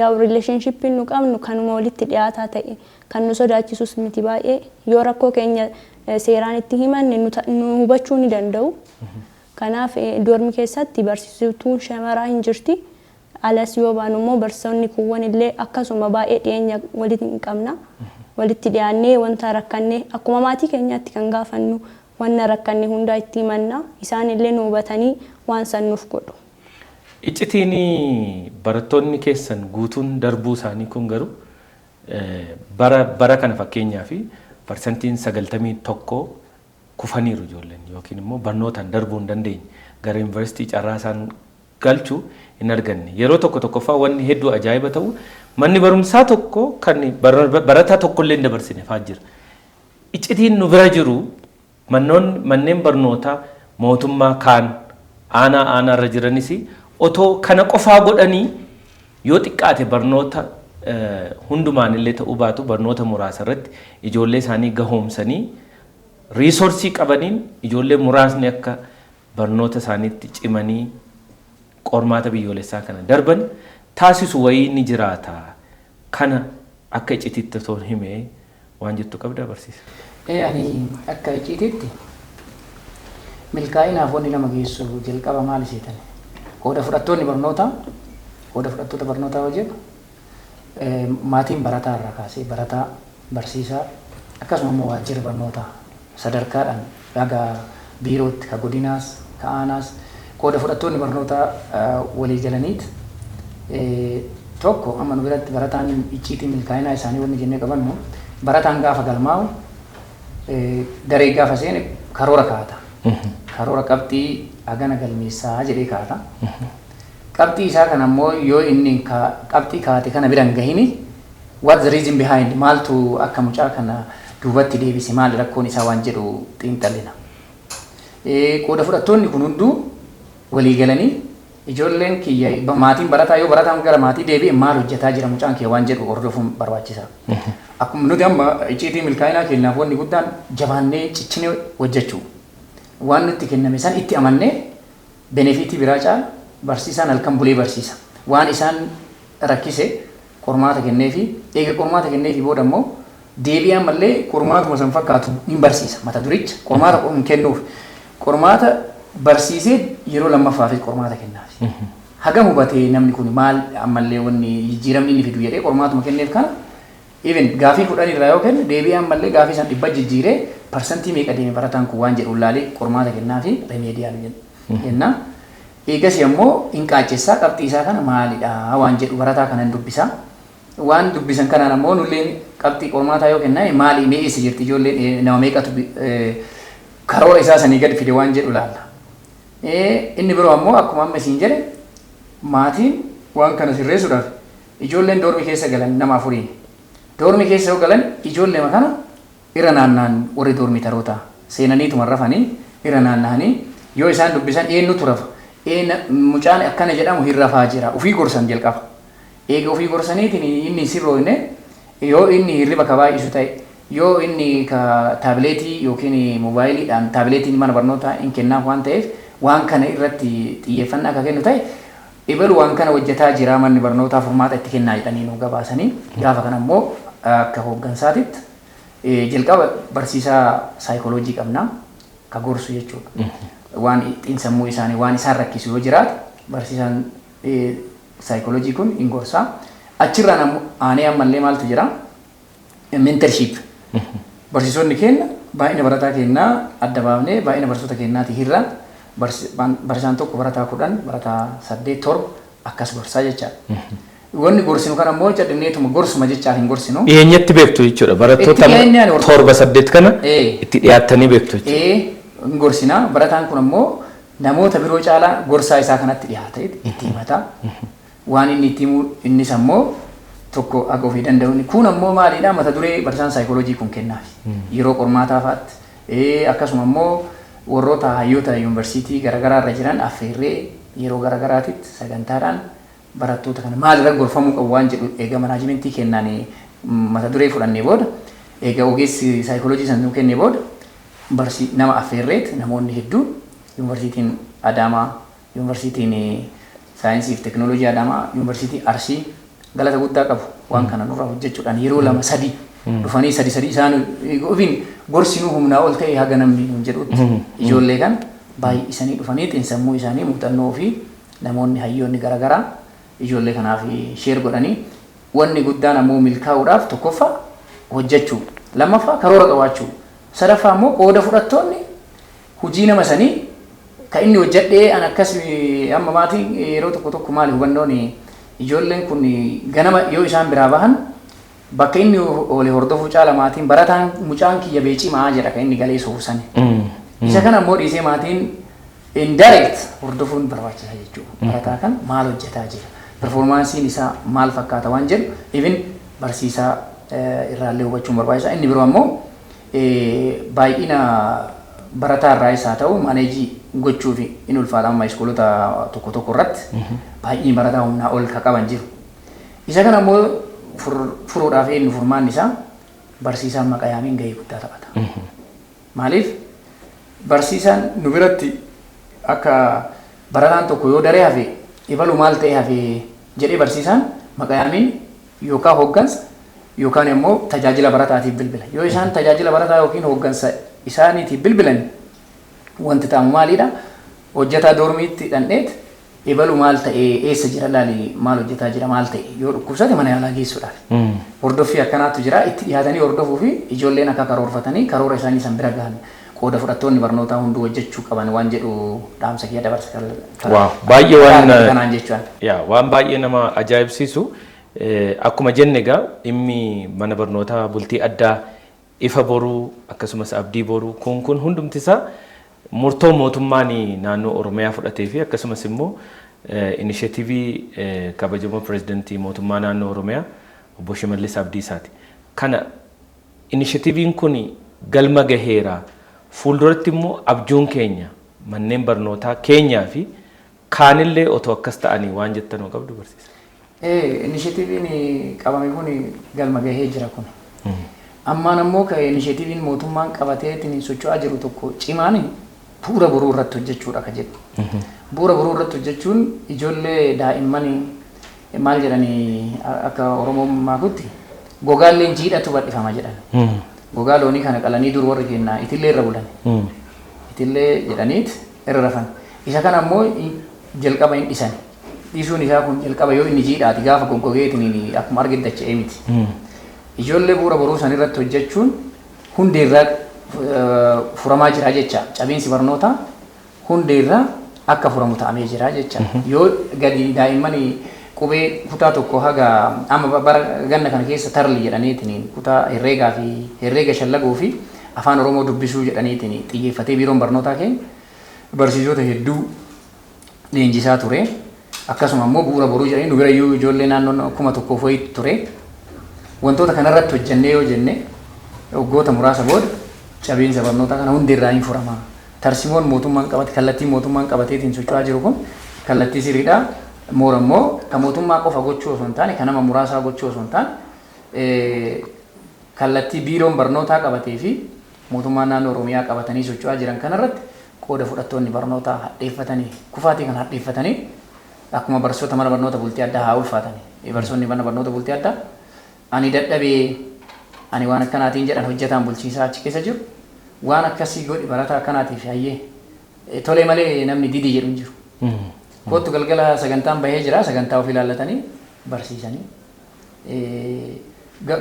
Yaa relationshippiin nu qabnu kanuma walitti dhiyaataa ta'e kan nu sodaachisus miti baay'ee yoo rakkoo keenya seeraan itti himanne nu hubachuu ni danda'u. Kanaaf doormii keessatti barsiisituun shamaraa hin jirti. Alas yoo baanu immoo barsiisonni kuuwwan illee akkasuma baay'ee dhiyeenya walitti hin qabna. Walitti dhiyaannee wanta rakkanne akkuma maatii keenyaatti kan gaafannu wanna rakkanne hundaa itti himanna. Isaan illee nu hubatanii waan san nuuf godhu. Iccitiin barattoonni keessan guutuun darbuu isaanii kun garuu bara kana fakkeenyaa fi parsantiin 91 kufaniiru ijoolleen yookiin immoo barnootaan darbuu hin dandeenye gara yuunivarsiitii carraa isaan galchuu hin arganne. Yeroo tokkoffaa wanni hedduu ajaa'iba ta'u manni barumsaa tokko kan barataa tokkollee hin dabarsine fa'aa jira. Iccitiin nu bira jiru manneen barnootaa mootummaa kaan aanaa irra jiranis otoo kana qofaa godhanii yoo xiqqaate barnoota hundumaan illee ta'uu baatu barnoota muraasa irratti ijoollee isaanii gahoomsanii riisoorsii qabaniin ijoollee muraasni akka barnoota isaaniitti cimanii qormaata biyyoolessaa kana darban taasisu wayii ni jiraata. Kana akka iccitiitti osoo himee waan jettu qabda barsiisa. Ani akka iccitiitti milkaa'inaaf wanni nama geessu jalqaba maal seetan? Qooda fudhattoonni barnootaa, qooda fudhattoota barnootaa hojjetu maatiin barataa irraa kaasee barataa barsiisaa akkasuma immoo waajjira barnootaa sadarkaadhaan dhagaa biirootti ka godinaas ka'aanaas qooda fudhattoonni barnoota walii galaniit tokko amma nu biratti barataan icciitii milkaa'inaa isaanii wanni jennee qabannu barataan gaafa galmaa'u daree gaafa seene karoora kaa'ata. Karoora qabxii hagana galmeessaa jedhee kaa'ata. Qabxii isaa kana ammoo yoo inni qabxii kaa'ate kana biraan gahini what the reason behind maaltu akka mucaa kana duubatti deebise maal rakkoon isaa waan jedhu xiinxallina. Qooda fudhattoonni kun hunduu walii galanii ijoolleen kiyya maatiin barataa yoo barataan gara maatii deebi'e maal hojjetaa jira mucaan kiyya waan jedhu hordofuun barbaachisaa. Akkuma nuti amma icciitii milkaa'inaa kennaaf wanni guddaan jabaannee ciccinee hojjechuu waan nutti kenname san itti amannee benefiitii biraa caala barsiisaan halkan bulee barsiisa. Waan isaan rakkise qormaata kenneefi eega qormaata kenneefi booda immoo deebi'aan mallee qormaatuma san fakkaatu hin barsiisa. Mata duricha qormaata kennuuf qormaata barsiisee yeroo lammaffaafis qormaata kennaaf. Hagam hubatee namni kun maal ammallee wanni jijjiiramni inni fidu jedhee qormaatuma kenneef kana even gaafii 10 irraa yoo kenne deebi'aan mallee gaafii san 100 jijjiiree parsantii meeqa deeme barataan kun waan jedhu laalee qormaata kennaafi remediyaal jenna. Eegas immoo hin qaacessaa qabxii isaa kana maalidha waan jedhu barataa kana hin dubbisaa. Waan dubbisan kanaan ammoo nulleen qabxii qormaataa yoo kennaa maali mee eessa jirti ijoolleen nama meeqatu karoora isaa sanii gad fide waan jedhu laalla. Inni biroo ammoo akkuma amma isin jedhe maatiin waan kana sirreessuudhaaf ijoolleen doormi keessa galan nama afuriin. Doormi keessa yoo galan ijoollee kana irra naanna'an warri doormi taroota seenaniituma rafanii irra naanna'anii yoo isaan dubbisan eenyutu rafa. Mucaan akkana jedhamu hin rafaa jira ofii gorsan jalqaba. Eega ofii gorsaniitiin inni sirrooyne yoo inni hirriba ka baay'isu ta'e yoo inni ka taabileetii yookiin moobaayiliidhaan taabileetiin mana barnootaa hin kennaaf waan ta'eef waan kana irratti xiyyeeffannaa akka kennu ta'e ibalu waan kana hojjetaa jira manni barnootaa furmaata itti kennaa jedhanii nu gabaasanii gaafa kana immoo akka hooggansaatitti jalqaba barsiisaa saayikooloojii qabnaa ka gorsu jechuudha. Waan xiinsammuu isaanii waan isaan rakkisu yoo jiraate barsiisaan saayikooloojii kun hin gorsaa. Achirraan aanee ammallee maaltu jira? Mentorship. Barsiisonni keenya baay'ina barataa kennaa adda baafnee baay'ina barsiisota keenyaati hir'aa. Barsiisaan tokko barataa 10 barataa 8 7 akkas gorsaa jechaadha. Wanni gorsinu kana immoo cadhanneetuma gorsuma jechaa hin gorsinu. Dhiyeenyatti beektu jechuudha. Barattoota 7 8 kana itti dhiyaattanii beektu jechuudha. Hin gorsinaa barataan kun ammoo namoota biroo caalaa gorsaa isaa kanatti dhiyaate itti himata. Waan inni itti himu innis ammoo tokko akka ofii danda'u. Kun ammoo maalidha mata duree barsiisaan saayikooloojii kun kennaaf. Yeroo qormaataa fa'aatti akkasuma ammoo warroota hayyoota yuunivarsiitii garaagaraa irra jiran affeerree yeroo garaagaraatitti sagantaadhaan barattoota kana maalirra gorfamuu qabu waan jedhu eega manaajimentii kennaan mata duree fudhannee booda eega ogeessi saayikooloojii san kennee booda nama affeerreet namoonni hedduun yuunivarsiitiin Adaamaa, yuunivarsiitiin saayinsii fi teekinooloojii Adaamaa, yuunivarsiitii Arsii galata guddaa qabu waan kana nurraa hojjechuudhaan yeroo 2-3 dhufanii 3 isaan ofiin gorsinuu humnaa ol ta'e haga namni hin jedhutti ijoollee kan baay'isanii dhufanii xiinsammuu isaanii muuxannoo fi namoonni hayyoonni garaagaraa ijoollee kanaaf sheer godhanii wanni guddaan ammoo milkaa'uudhaaf tokkoffaa hojjechuu lammaffaa karoora qabaachuu sadaffaa ammoo qooda fudhattoonni hojii nama sanii ka inni hojjedhee an akkas amma maatii yeroo tokko maali hubannoon ijoolleen kun ganama yoo isaan biraa bahan bakka inni oole hordofuu caala maatiin barataan mucaan kiyya beecii maa jedha ka inni galee soofusani. Isa kana ammoo dhiisee maatiin indirect hordofuun barbaachisaa jechuudha. Barataa kan maal hojjetaa jira performaansiin isaa maal fakkaata waan jedhu even barsiisaa irraallee hubachuun barbaachisaa. Inni biroo ammoo baay'ina barataa irraa isaa ta'u maaneejii gochuu fi inni ulfaata amma iskoolota tokko irratti baay'inni barataa humnaa ol ka qaban jiru. Isa kana ammoo furuudhaaf inni furmaan isaa barsiisaan maqaa yaamiin gahee guddaa taphata. Maaliif barsiisaan nu biratti akka barataan tokko yoo daree hafe ibalu maal ta'e hafe jedhee barsiisaan maqaa yaamiin yookaan hooggansa yookaan immoo tajaajila barataatiif bilbila. Yoo isaan tajaajila barataa yookiin hooggansa isaaniitiif bilbilan wanti ta'amu maalidha? Hojjetaa doormiitti dhandheet ibalu maal ta'e eessa jira laali maal hojjetaa jira maal ta'e yoo dhukkubsate mana yaalaa geessuudhaaf. Hordoffii akkanaatu jira itti dhiyaatanii hordofuu fi ijoolleen akka karoorfatanii karoora isaanii san bira gahan qooda fudhattoonni barnootaa hunduu hojjechuu qaban waan jedhu dhaamsa kiyya dabarsa. Waaw baay'ee waan kanaan jechuudha. yaa waan baay'ee nama ajaa'ibsiisu akkuma jenne egaa dhimmi mana barnootaa bultii addaa ifa boruu akkasumas abdii boruu kun hundumti isaa murtoo mootummaan naannoo Oromiyaa fudhatee fi akkasumas immoo inishiyatiivii kabajamoo pirezidantii mootummaa naannoo Oromiyaa obbo Shimallis Abdiisaati. Kana inishiyatiiviin kun galma gaheera. Fuulduratti immoo abjuun keenya manneen barnootaa keenyaa fi kaanillee otoo akkas ta'anii waan jettan qabdu barsiisa. Inishiyatiiviin qabame kun galma gahee jira kun. Ammaan ammoo inishiyatiiviin mootummaan qabateetiin socho'aa jiru tokko cimaan bu'uura boruu irratti hojjechuudha ka jedhu. Bu'uura boruu irratti hojjechuun ijoollee daa'imman maal jedhanii akka Oromoon maakutti gogaalleen jiidhatu badhifama jedhan. Gogaa loonii kana qalanii dur warri kennaa itillee irra bulan. Itillee jedhaniit irra rafan. Isa kana ammoo jalqaba hin dhisan. Dhisuun isaa kun jalqaba yoo inni jiidhaati gaafa goggogeetiin akkuma argitu dacha'ee miti. Ijoollee bu'uura boruu san irratti hojjechuun hundeerraa furamaa jira jecha. Cabiinsi barnootaa hundeerraa akka furamu ta'amee jira jecha. Yoo gadi daa'imman qubee kutaa tokko haga amma bara ganna kana keessa tarli jedhaniitiin kutaa herreegaa fi herreega shallaguu fi afaan Oromoo dubbisuu jedhaniitiin xiyyeeffatee biiroon barnootaa keenya barsiisota hedduu leenjisaa ture. Akkasuma immoo bu'uura boruu jedhanii nu bira iyyuu ijoollee naannoo 1,000 fo'ii ture. Wantoota kanarratti hojjennee yoo jenne waggoota muraasa booda cabiinsa barnootaa kana hundeerraa hin furama. Tarsimoon mootummaan qabate kallattiin mootummaan qabateetiin socho'aa jiru kun kallattii sirriidha. Moorammoo kan mootummaa qofa gochuu osoo hin taane kan nama muraasaa gochuu osoo hin taane kallattii biiroon barnootaa qabatee fi mootummaan naannoo Oromiyaa qabatanii socho'aa jiran kanarratti qooda fudhattoonni barnootaa hadheeffatanii kufaatii kan hadheeffatanii akkuma barsiisota mana barnoota bultii addaa haa ulfaatanii barsiisonni mana barnoota bultii addaa ani dadhabee ani waan akkanaatiin jedhan hojjetaan bulchiisaa achi keessa jiru waan akkasii godhi barataa akkanaatiif hayyee tolee malee namni didii jedhu hin jiru. Kootu galgala sagantaan bahee jira sagantaa ofii ilaallatanii barsiisanii.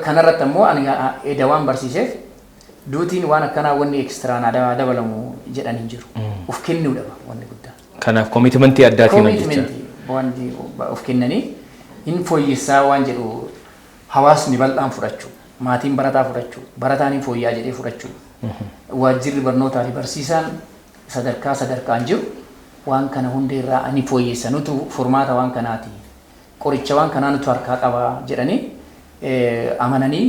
Kanarratti ammoo ani edda waan barsiiseef duutiin waan akkanaa wanni ekstiraanaa dabalamu jedhan hin jiru. Of kennuudha wanni guddaa. Kanaaf koomitimentii addaatiin hojjechaa. Koomitimentii waan of kennanii hin fooyyessaa waan jedhu hawaasni bal'aan fudhachuu maatiin barataa fudhachuu barataan hin fooyyaa jedhee fudhachuu waajjirri barnootaa fi barsiisaan sadarkaan jiru. Waan kana hundeerraa ani fooyyessa nutu furmaata waan kanaati qoricha waan kanaa nutu harkaa qaba jedhanii amananii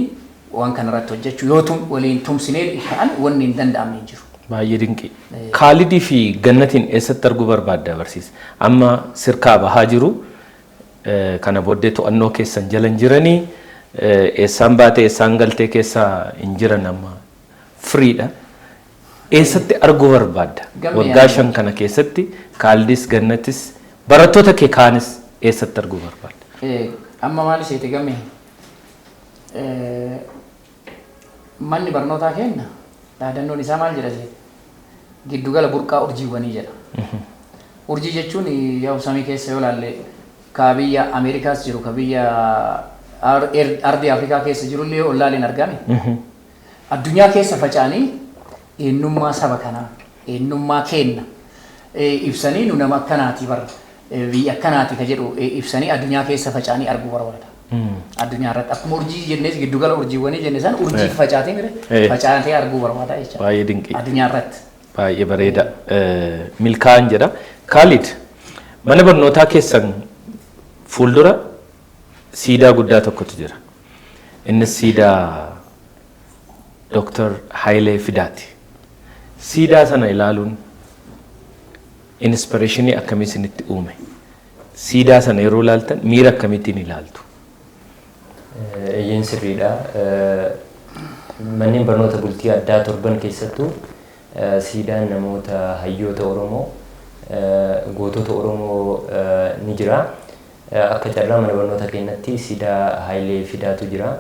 waan kanarratti hojjechuu yoo waliin tumsinee ka'an wanni hin danda'amne jiru. Baay'ee dinqii. Kaalidii fi gannatiin eessatti arguu barbaadda barsiisa? Amma sirkaa bahaa jiru kana booddee to'annoo keessan jala hin jiranii eessaan baatee eessaan galtee keessaa hin jiran amma firiidha. Eessatti arguu barbaadda? Waggaa 5 kana keessatti kaalidis gannatis barattoota kee kaanis eessatti arguu barbaadda? Amma maal isheeti gamme manni barnootaa kenna dhaadannoon isaa maal jedha giddugala burqaa urjiiwwanii jedha. Urjii jechuun yoo samii keessa yoo laalle ka biyya Ameerikaas jiru ka biyya ardii Afrikaa keessa jirullee ollaaleen argame addunyaa keessa faca'anii eenyummaa saba kanaa eenyummaa kenna ibsanii nu nama akkanaati bara biyya akkanaati ka jedhu ibsanii addunyaa keessa faca'anii arguu barbaada. Addunyaa irratti akkuma urjii jennees giddugala urjiiwwanii jenne san urjii facaatee mire facaatee arguu barbaada jechuudha. Baay'ee dinqii. Addunyaa irratti. Baay'ee bareeda. Milkaa'an jedha. Kaalid mana barnootaa keessan fuuldura siidaa guddaa tokkotu jira. Innis siidaa Dr. Hayilee Fidaati. Siidaa sana ilaaluun inspireeshinii akkamii isinitti uume? Siidaa sana yeroo ilaaltan miira akkamittiin ilaaltu? Eeyyeen sirriidha. Manneen barnoota bultii addaa torban keessattuu siidaan namoota hayyoota Oromoo gootota Oromoo ni jira. Akka carraa mana barnoota keenyatti siidaa Hayilee Fidaatu jira.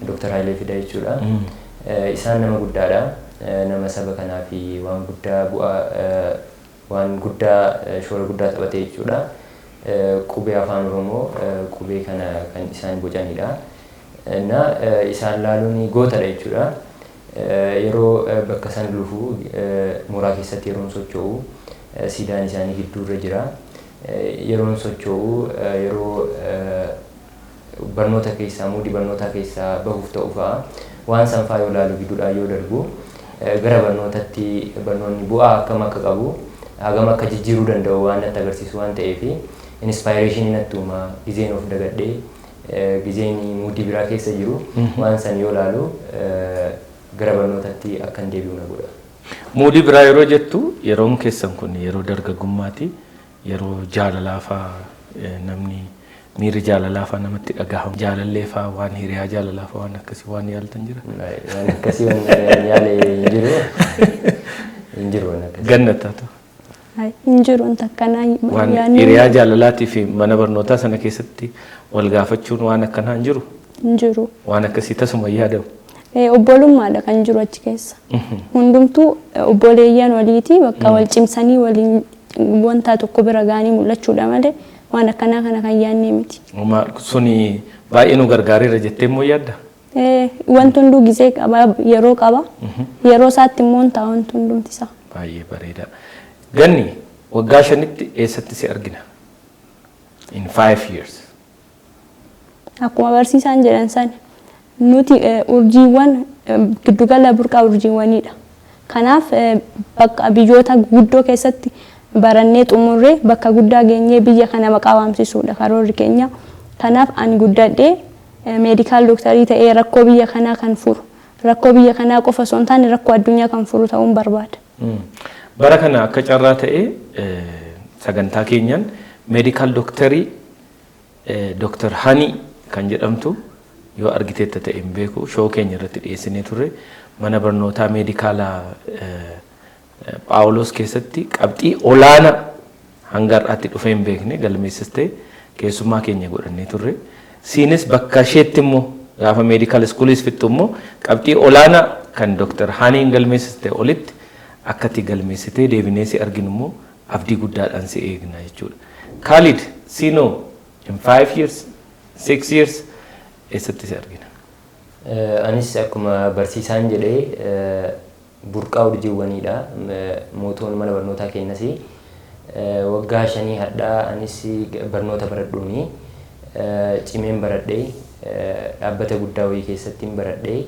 Dr. Hayilee Fidaa jechuudha. Isaan nama guddaadha. Nama saba kanaa fi waan guddaa waan guddaa shoora guddaa taphatee jechuudha. Qubee afaan Oromoo qubee kana kan isaan bocanidha. Na isaan laaluun gootadha jechuudha. yeroo bakka san dhufu mooraa keessatti yeroon socho'u siidaan isaanii gidduurra jira. Yeroon socho'u yeroo barnoota keessaa muudii barnootaa keessaa bahuuf ta'u fa'a waan sanfaa yoo ilaalu gidduudhaa yoo darbu gara barnootatti barnoonni bu'aa akkam akka qabu hagam akka jijjiiruu danda'u waan natti agarsiisu waan ta'eef inspaayireeshinii natti uuma gizeen of dagadhee gizeen muudii biraa keessa jiru waan san yoo ilaalu gara barnootatti akka hin deebi'u na godha. Muudii biraa yeroo jettu yeroon keessan kun yeroo dargaggummaati yeroo jaalalaafaa namni miiri jaalalaafaa namatti dhagahamu jaalalleefaa waan hiriyaa jaalalaafaa waan akkasii waan yaaltan jira. Waan akkasii waan yaale hin jiru waan akkasii. Gannataa ta'u. Hin jiru takkanaa waan hiriyaa jaalalaatii fi mana barnootaa sana keessatti wal gaafachuun waan akkanaa hin jiru. Hin jiru. Waan akkasii tasuma yaadamu. Obbolummaadha kan jiru achi keessa. Hundumtuu obboleeyyan waliiti bakka wal cimsanii waliin wanta tokko bira gaanii mul'achuudha malee waan akkanaa kana kan yaadne miti. Suni baay'ee nu gargaareera jettee immoo yaadda? Wanti hunduu gizee qaba yeroo qaba. Yeroo isaatti immoo hin ta'a wanti hundumti isaa. Baay'ee bareeda. Ganni waggaa 5tti eessatti si argina? In 5 years. Akkuma barsiisaan jedhan sani nuti urjiiwwan giddugala burqaa urjiiwwaniidha. Kanaaf bakka biyyoota guddoo keessatti barannee xumurree bakka guddaa geenyee biyya kana maqaa waamsisuudha karoorri keenya. Kanaaf ani guddadhee meedikaal dooktarii ta'ee rakkoo biyya kanaa kan furu. Rakkoo biyya kanaa qofa osoo hin taane rakkoo addunyaa kan furu ta'uun barbaada. Bara kana akka carraa ta'ee sagantaa keenyaan meedikaal dooktarii Dr. Hani kan jedhamtu yoo argiteetta ta'e hin beeku shoo keenya irratti dhiyeessinee turre mana barnootaa meedikaalaa Phaawulos keessatti qabxii olaanaa hanga har'aatti dhufee hin beekne galmeessistee keessummaa keenya godhannee turre. Siinis bakka isheetti immoo gaafa meedikaal iskuuliis fixxu immoo qabxii olaanaa kan Dr. Haniin galmeessistee olitti akkatti galmeessitee deebinee si arginu immoo abdii guddaadhaan si eegna jechuudha. Khalid, siinoo in 5 years, 6 years eessatti si argina? Anis akkuma barsiisaan jedhee burqaa urjiiwwaniidha. Mootoon mana barnootaa keenyas waggaa 5 hadhaa anis barnoota baradhuuni cimeen baradhee dhaabbata guddaa wayii keessatti baradhee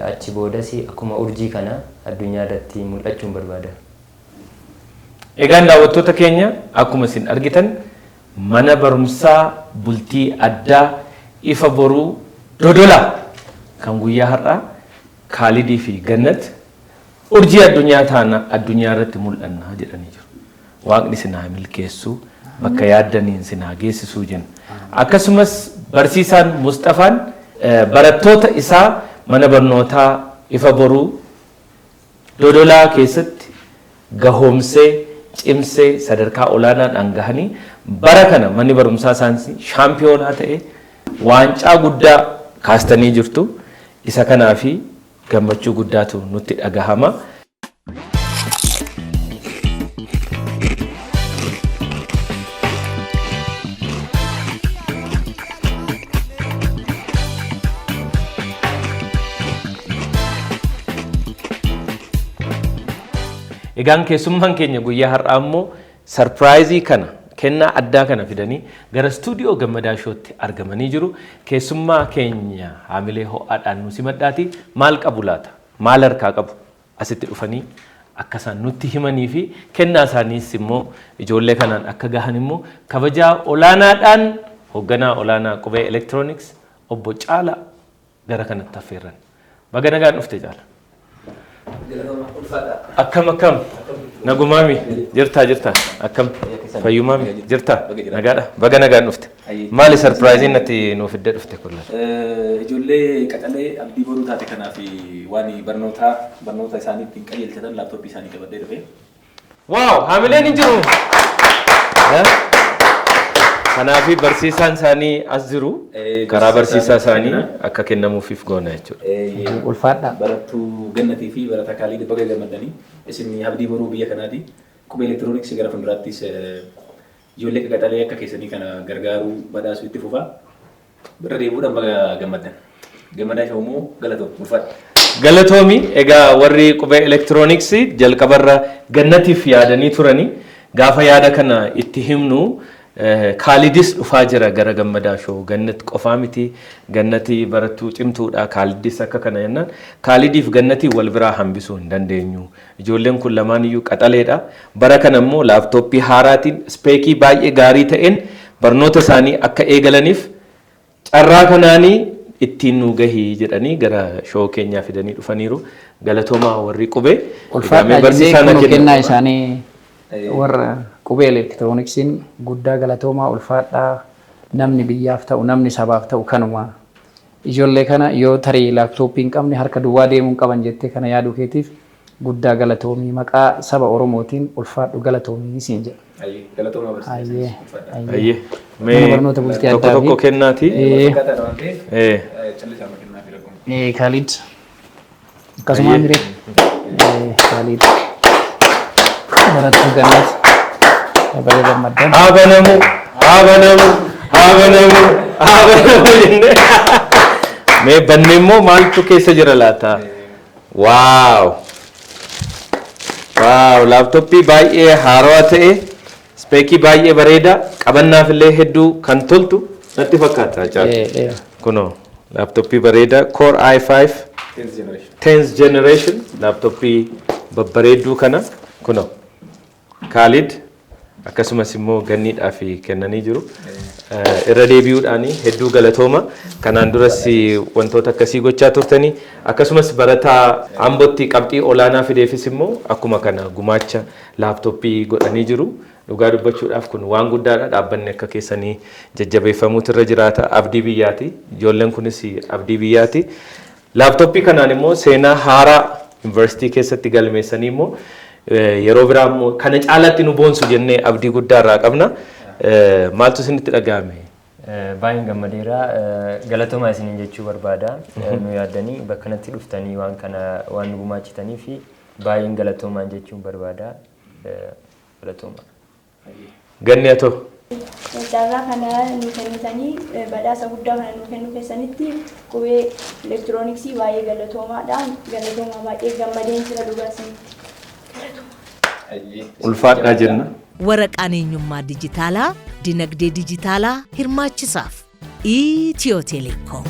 achi boodas akkuma urjii kana addunyaa irratti mul'achuun barbaada. Egaan daawwattoota keenya akkuma isin argitan mana barumsaa bultii addaa ifa boruu Dodola kan guyyaa har'aa Khalidii fi Gannat urjii addunyaa taana addunyaa irratti mul'anna jedhanii jiru. Waaqni sinaa milkeessu bakka yaaddaniin sinaa geessisuu jenna. Akkasumas barsiisaan Mustafaan barattoota isaa mana barnootaa ifa boruu Dodolaa keessatti gahoomsee cimsee sadarkaa olaanaadhaan gahanii bara kana manni barumsaa saayinsii shaampiyoonaa ta'e waancaa guddaa kaastanii jirtu. Isa kanaa fi gammachuu guddaatu nutti dhagahama. Egaan keessummaan keenya guyyaa har'aa immoo sarpiraayizii kana kennaa addaa kana fidanii gara stuudiyoo Gammadaa Shootti argamanii jiru. Keessummaa keenya haamilee ho'aadhaan nu simadhaati. Maal qabu laata? Maal harkaa qabu? Asitti dhufanii akka isaan nutti himanii fi kennaa isaaniis immoo ijoollee kanaan akka gahan immoo kabajaa olaanaadhaan hoogganaa olaanaa qubee elektirooniks obbo Caalaa gara kanatti affeerran. Baga nagaan dhufte Caalaa. Akkam nagumaami jirta akkam fayyumaami jirta nagaadha baga nagaan dhufte maali sarpiraayiziin natti nuuf fidde dhufte kulla ijoollee qacalee abdii boruu taate kanaaf waan barnoota isaanii ittiin qajeelchatan laaptooppii isaanii qabadhee dhufe waaw haamileen hin jiru kanaafi barsiisaan isaanii as jiru karaa barsiisaa isaanii akka kennamuufiif goona jechuudha. Ulfaadha. Barattuu Gannatii fi barataa Khalid baga gammadanii isin abdii boruu biyya kanaati qubee elektirooniksii gara fuulduraattis ijoollee qacalee akka keessanii kana gargaaruu badhaasuu itti fufaa. Bira deebi'uudhaan baga gammaddan. Gammadaa Shawmoo galatoom ulfaadha. galatoomi egaa warri qubee elektirooniksii jalqabarra gannatiif yaadanii turanii gaafa yaada kana itti himnu Kaalidis dhufaa jira gara Gammadaa Shoo gannat qofaa miti gannati barattuu cimtuudha Kaalidis akka kana jennaan Kaalidiif gannati wal biraa hambisuu hin dandeenyu ijoolleen kun lamaan iyyuu qaxaleedha bara kana immoo laaptooppii haaraatiin speekii baay'ee gaarii ta'een barnoota isaanii akka eegalaniif carraa kanaanii ittiin nu gahii jedhanii gara shoo keenyaa fidanii dhufaniiru galatoomaa warri qubee ulfaadhaa jennee kennaa isaanii warra qubee elektirooniksiin guddaa galatoomaa ulfaadhaa namni biyyaaf ta'u namni sabaaf ta'u kanuma ijoollee kana yoo tarii laaptooppii hin qabne harka duwwaa deemuu qaban jettee kana yaaduu keetiif guddaa galatoomii maqaa saba Oromootiin ulfaadhu galatoomii siin jedha. Galatoomaa barsiisaa. Ayyee. Mee barnoota bultii addaa tokko kennaati. Khalid. Akkasuma miree. Khalid. Barattuu gannat. Baay'ee gammaddan. Abanamu jennee. Mee banne immoo maaltu keessa jira laata? Waaw. Laaptooppii baay'ee haarawaa ta'e speekii baay'ee bareeda qabannaaf illee hedduu kan toltu natti fakkaata caalaa. Kunoo laaptooppii bareeda Core i5 10th generation laaptooppii babbareedduu kana kunoo Khalid akkasumas immoo ganniidhaaf kennanii jiru. Irra deebi'uudhaan hedduu galatooma kanaan duras wantoota akkasii gochaa turtanii akkasumas barataa Ambootti qabxii olaanaa fideefis immoo akkuma kana gumaacha laaptooppii godhanii jiru. Dhugaa dubbachuudhaaf kun waan guddaadha dhaabbanni akka keessanii jajjabeeffamuutu irra jiraata abdii biyyaati ijoolleen kunis abdii biyyaati. Laaptooppii kanaan immoo seenaa haaraa yuunivarsiitii keessatti galmeessanii immoo yeroo biraa immoo kana caalaatti nu boonsu jennee abdii guddaa irraa qabna. Maaltu isinitti dhaga'ame? Baay'een gammadeera galatoomaa isiniin jechuu barbaada nu yaaddanii bakka kanatti dhuftanii waan kana waan nu gumaachitanii fi baay'een galatoomaa jechuun barbaada galatoomaa. Ganni atoo. Carraa kana nu kennitanii badhaasa guddaa kana nu kennu keessanitti qubee elektirooniksii baay'ee galatoomaadha. Galatoomaa baay'ee gammadeen jira dhugaasinitti. Ulfaadhaa jenna. Waraqaan eenyummaa dijitaalaa dinagdee dijitaalaa hirmaachisaaf Itiyoo Telekoom.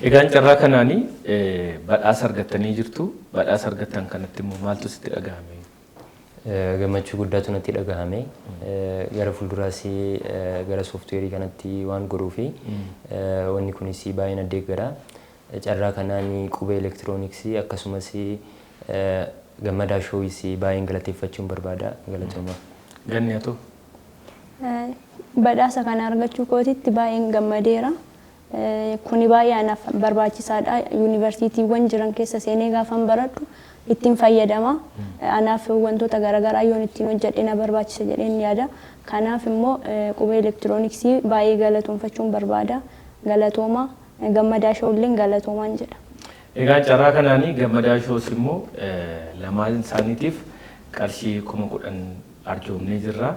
Egaan carraa kanaanii badhaasa argattanii jirtu. Badhaasa argattan kanatti immoo maaltu sitti dhagahame? Gammachuu guddaatu natti dhagahame. Gara fuulduraas gara sooftiweerii kanatti waan godhuu fi wanni kunis baay'ee na deeggara. Carraa kanaan qubee elektirooniksii akkasumas Gammadaa Shoowis baay'een galateeffachuun barbaada. Galatooma. Ganni atoo? Badhaasa kana argachuu kootitti baay'een gammadeera. Kuni baay'ee anaaf barbaachisaadha. Yuunivarsiitiiwwan jiran keessa seenee gaafan baradhu ittiin fayyadama. Anaaf wantoota garaagaraa yoon ittiin hojjedhe na barbaachisa jedheen yaada. Kanaaf immoo qubee elektirooniksii baay'ee galatoomfachuun barbaada. Galatooma Gammadaa Shoolleen galatoomaan jedha. Egaa carraa kanaanii Gammadaa Shoos immoo lamaan isaaniitiif qarshii 10,000 arjoomnee jirra.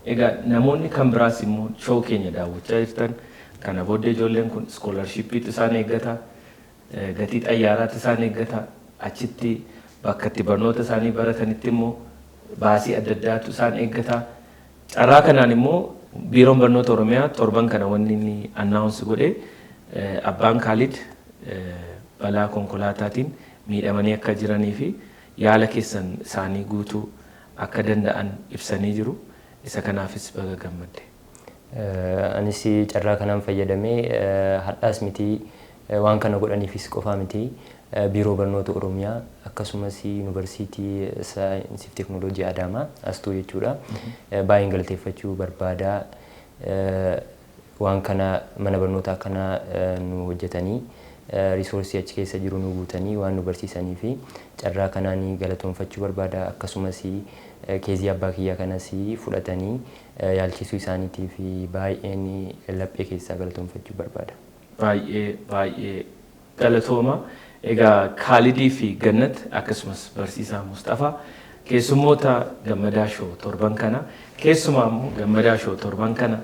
Egaa namoonni kan biraas immoo shoo keenya daawwachaa jirtan kana booddee ijoolleen kun iskoolarshippiitu isaan eeggata gatii xayyaaraatu isaan eeggata achitti bakka itti barnoota isaanii baratanitti immoo baasii adda addaatu isaan eeggata. Carraa kanaan immoo biiroon barnoota Oromiyaa torban kana wanni inni annaawunsi godhee abbaan Khalid balaa konkolaataatiin miidhamanii akka jiranii fi yaala keessan isaanii guutuu akka danda'an ibsanii jiru. Isa kanaafis baga gammadde. Anis carraa kanaan fayyadamee hadhaas miti waan kana godhaniifis qofaa miti biiroo barnoota Oromiyaa akkasumas yuunivarsiitii saayinsii fi teekinooloojii Adaamaa astuu jechuudha. Baay'een galateeffachuu barbaada. Waan kana mana barnootaa kana nu hojjetanii risoorsii achi keessa jiru nu guutanii waan nu barsiisanii fi carraa kanaan galatoomfachuu barbaada akkasumas keezii abbaa kiyyaa kanas fudhatanii yaalchisuu isaaniitiif baay'een laphee keessaa galatoomfachuu barbaada. baay'ee galatooma. Egaa Khaalidii fi Gannat akkasumas barsiisaa Mustafaa keessummoota Gammadaa Show torban kana keessumaa immoo Gammadaa Show torban kana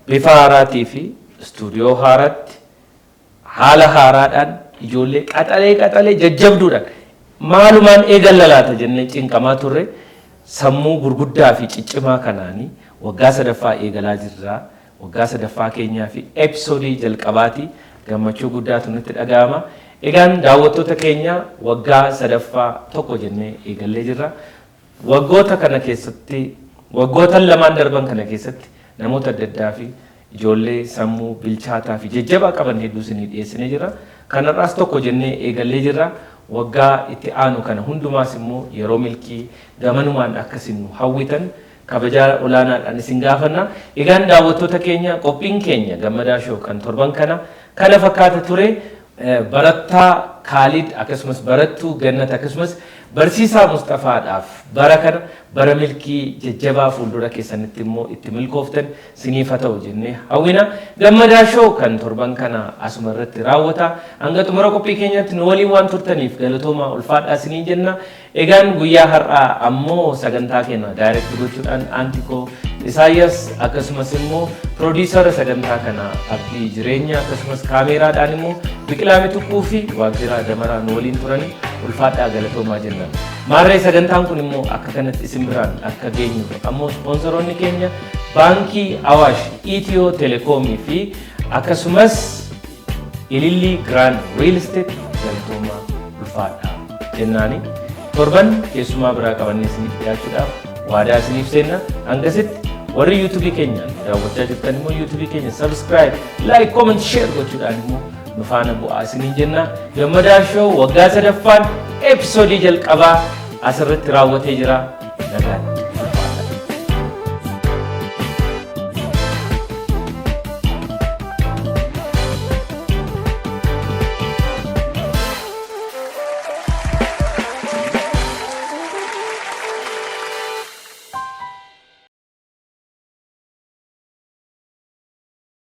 bifa haaraatii fi istuudiyoo haaraatti haala haaraadhaan ijoollee qaxalee jajjabduudhaan maalumaan eegalla laata jennee cinqamaa turre sammuu gurguddaa fi ciccimaa kanaanii waggaa sadaffaa eegalaa jirra. Waggaa sadaffaa keenyaa fi episoodii jalqabaati gammachuu guddaatu nutti dhaga'ama. Egaan daawwattoota keenya waggaa sadaffaa tokko jennee eegallee jirra. Waggoota kana keessatti waggoota lamaan darban kana keessatti namoota adda addaa fi ijoollee sammuu bilchaataa fi jajjabaa qaban hedduu isinii dhiyeessinee jira. Kanarraas tokko jennee eegallee jirra. Waggaa itti aanu kana hundumaas immoo yeroo milkii gamanumaan akkasiin hawwitan kabajaa olaanaadhaan isin gaafanna. Egaan daawwattoota keenya qophiin keenya Gammadaa Show kan torban kana fakkaata ture. Barattaa Khaalid akkasumas barattuu Gannat akkasumas barsiisaa Mustafaadhaaf bara kana bara milkii jajjabaa fuuldura keessanitti immoo itti milkooftan siniif haa ta'u jennee hawwina. Gammadaa Show kan torban kana asuma irratti raawwata. Hanga xumura qophii keenyatti nu waliin waan turtaniif galatooma ulfaadhaa siniin jenna. Egaan guyyaa har'aa ammoo sagantaa keenya daayirekti gochuudhaan Antikoo Isaayyaas akkasumas immoo piroodiisara sagantaa kana Abdii Jireenya akkasumas kaameeraadhaan immoo Biqilaa Mituquu fi Waaqjiraa Damaraa nu waliin turanii ulfaadhaa galatoomaa jenna. Maarree sagantaan kun immoo akka kanatti isin biraan akka geenyu ammoo sponsoroonni keenya Baankii Awaash, Itiyoo Telekoomii fi akkasumas Ilillii Grand Real Estate galatoomaa ulfaadhaa jennaani. Torban keessumaa biraa qabannee isiniif dhiyaachuudhaaf waadaa isiniif seenna. Hangasitti warri YouTube keenya daawwachaa jirtan immoo YouTube keenya subscribe, like, comment, share gochuudhaan immoo nu faana bu'aa isiniin jenna. Gammadaa Show waggaa sadaffaan episoodii jalqabaa asirratti raawwatee jira. Nagaan.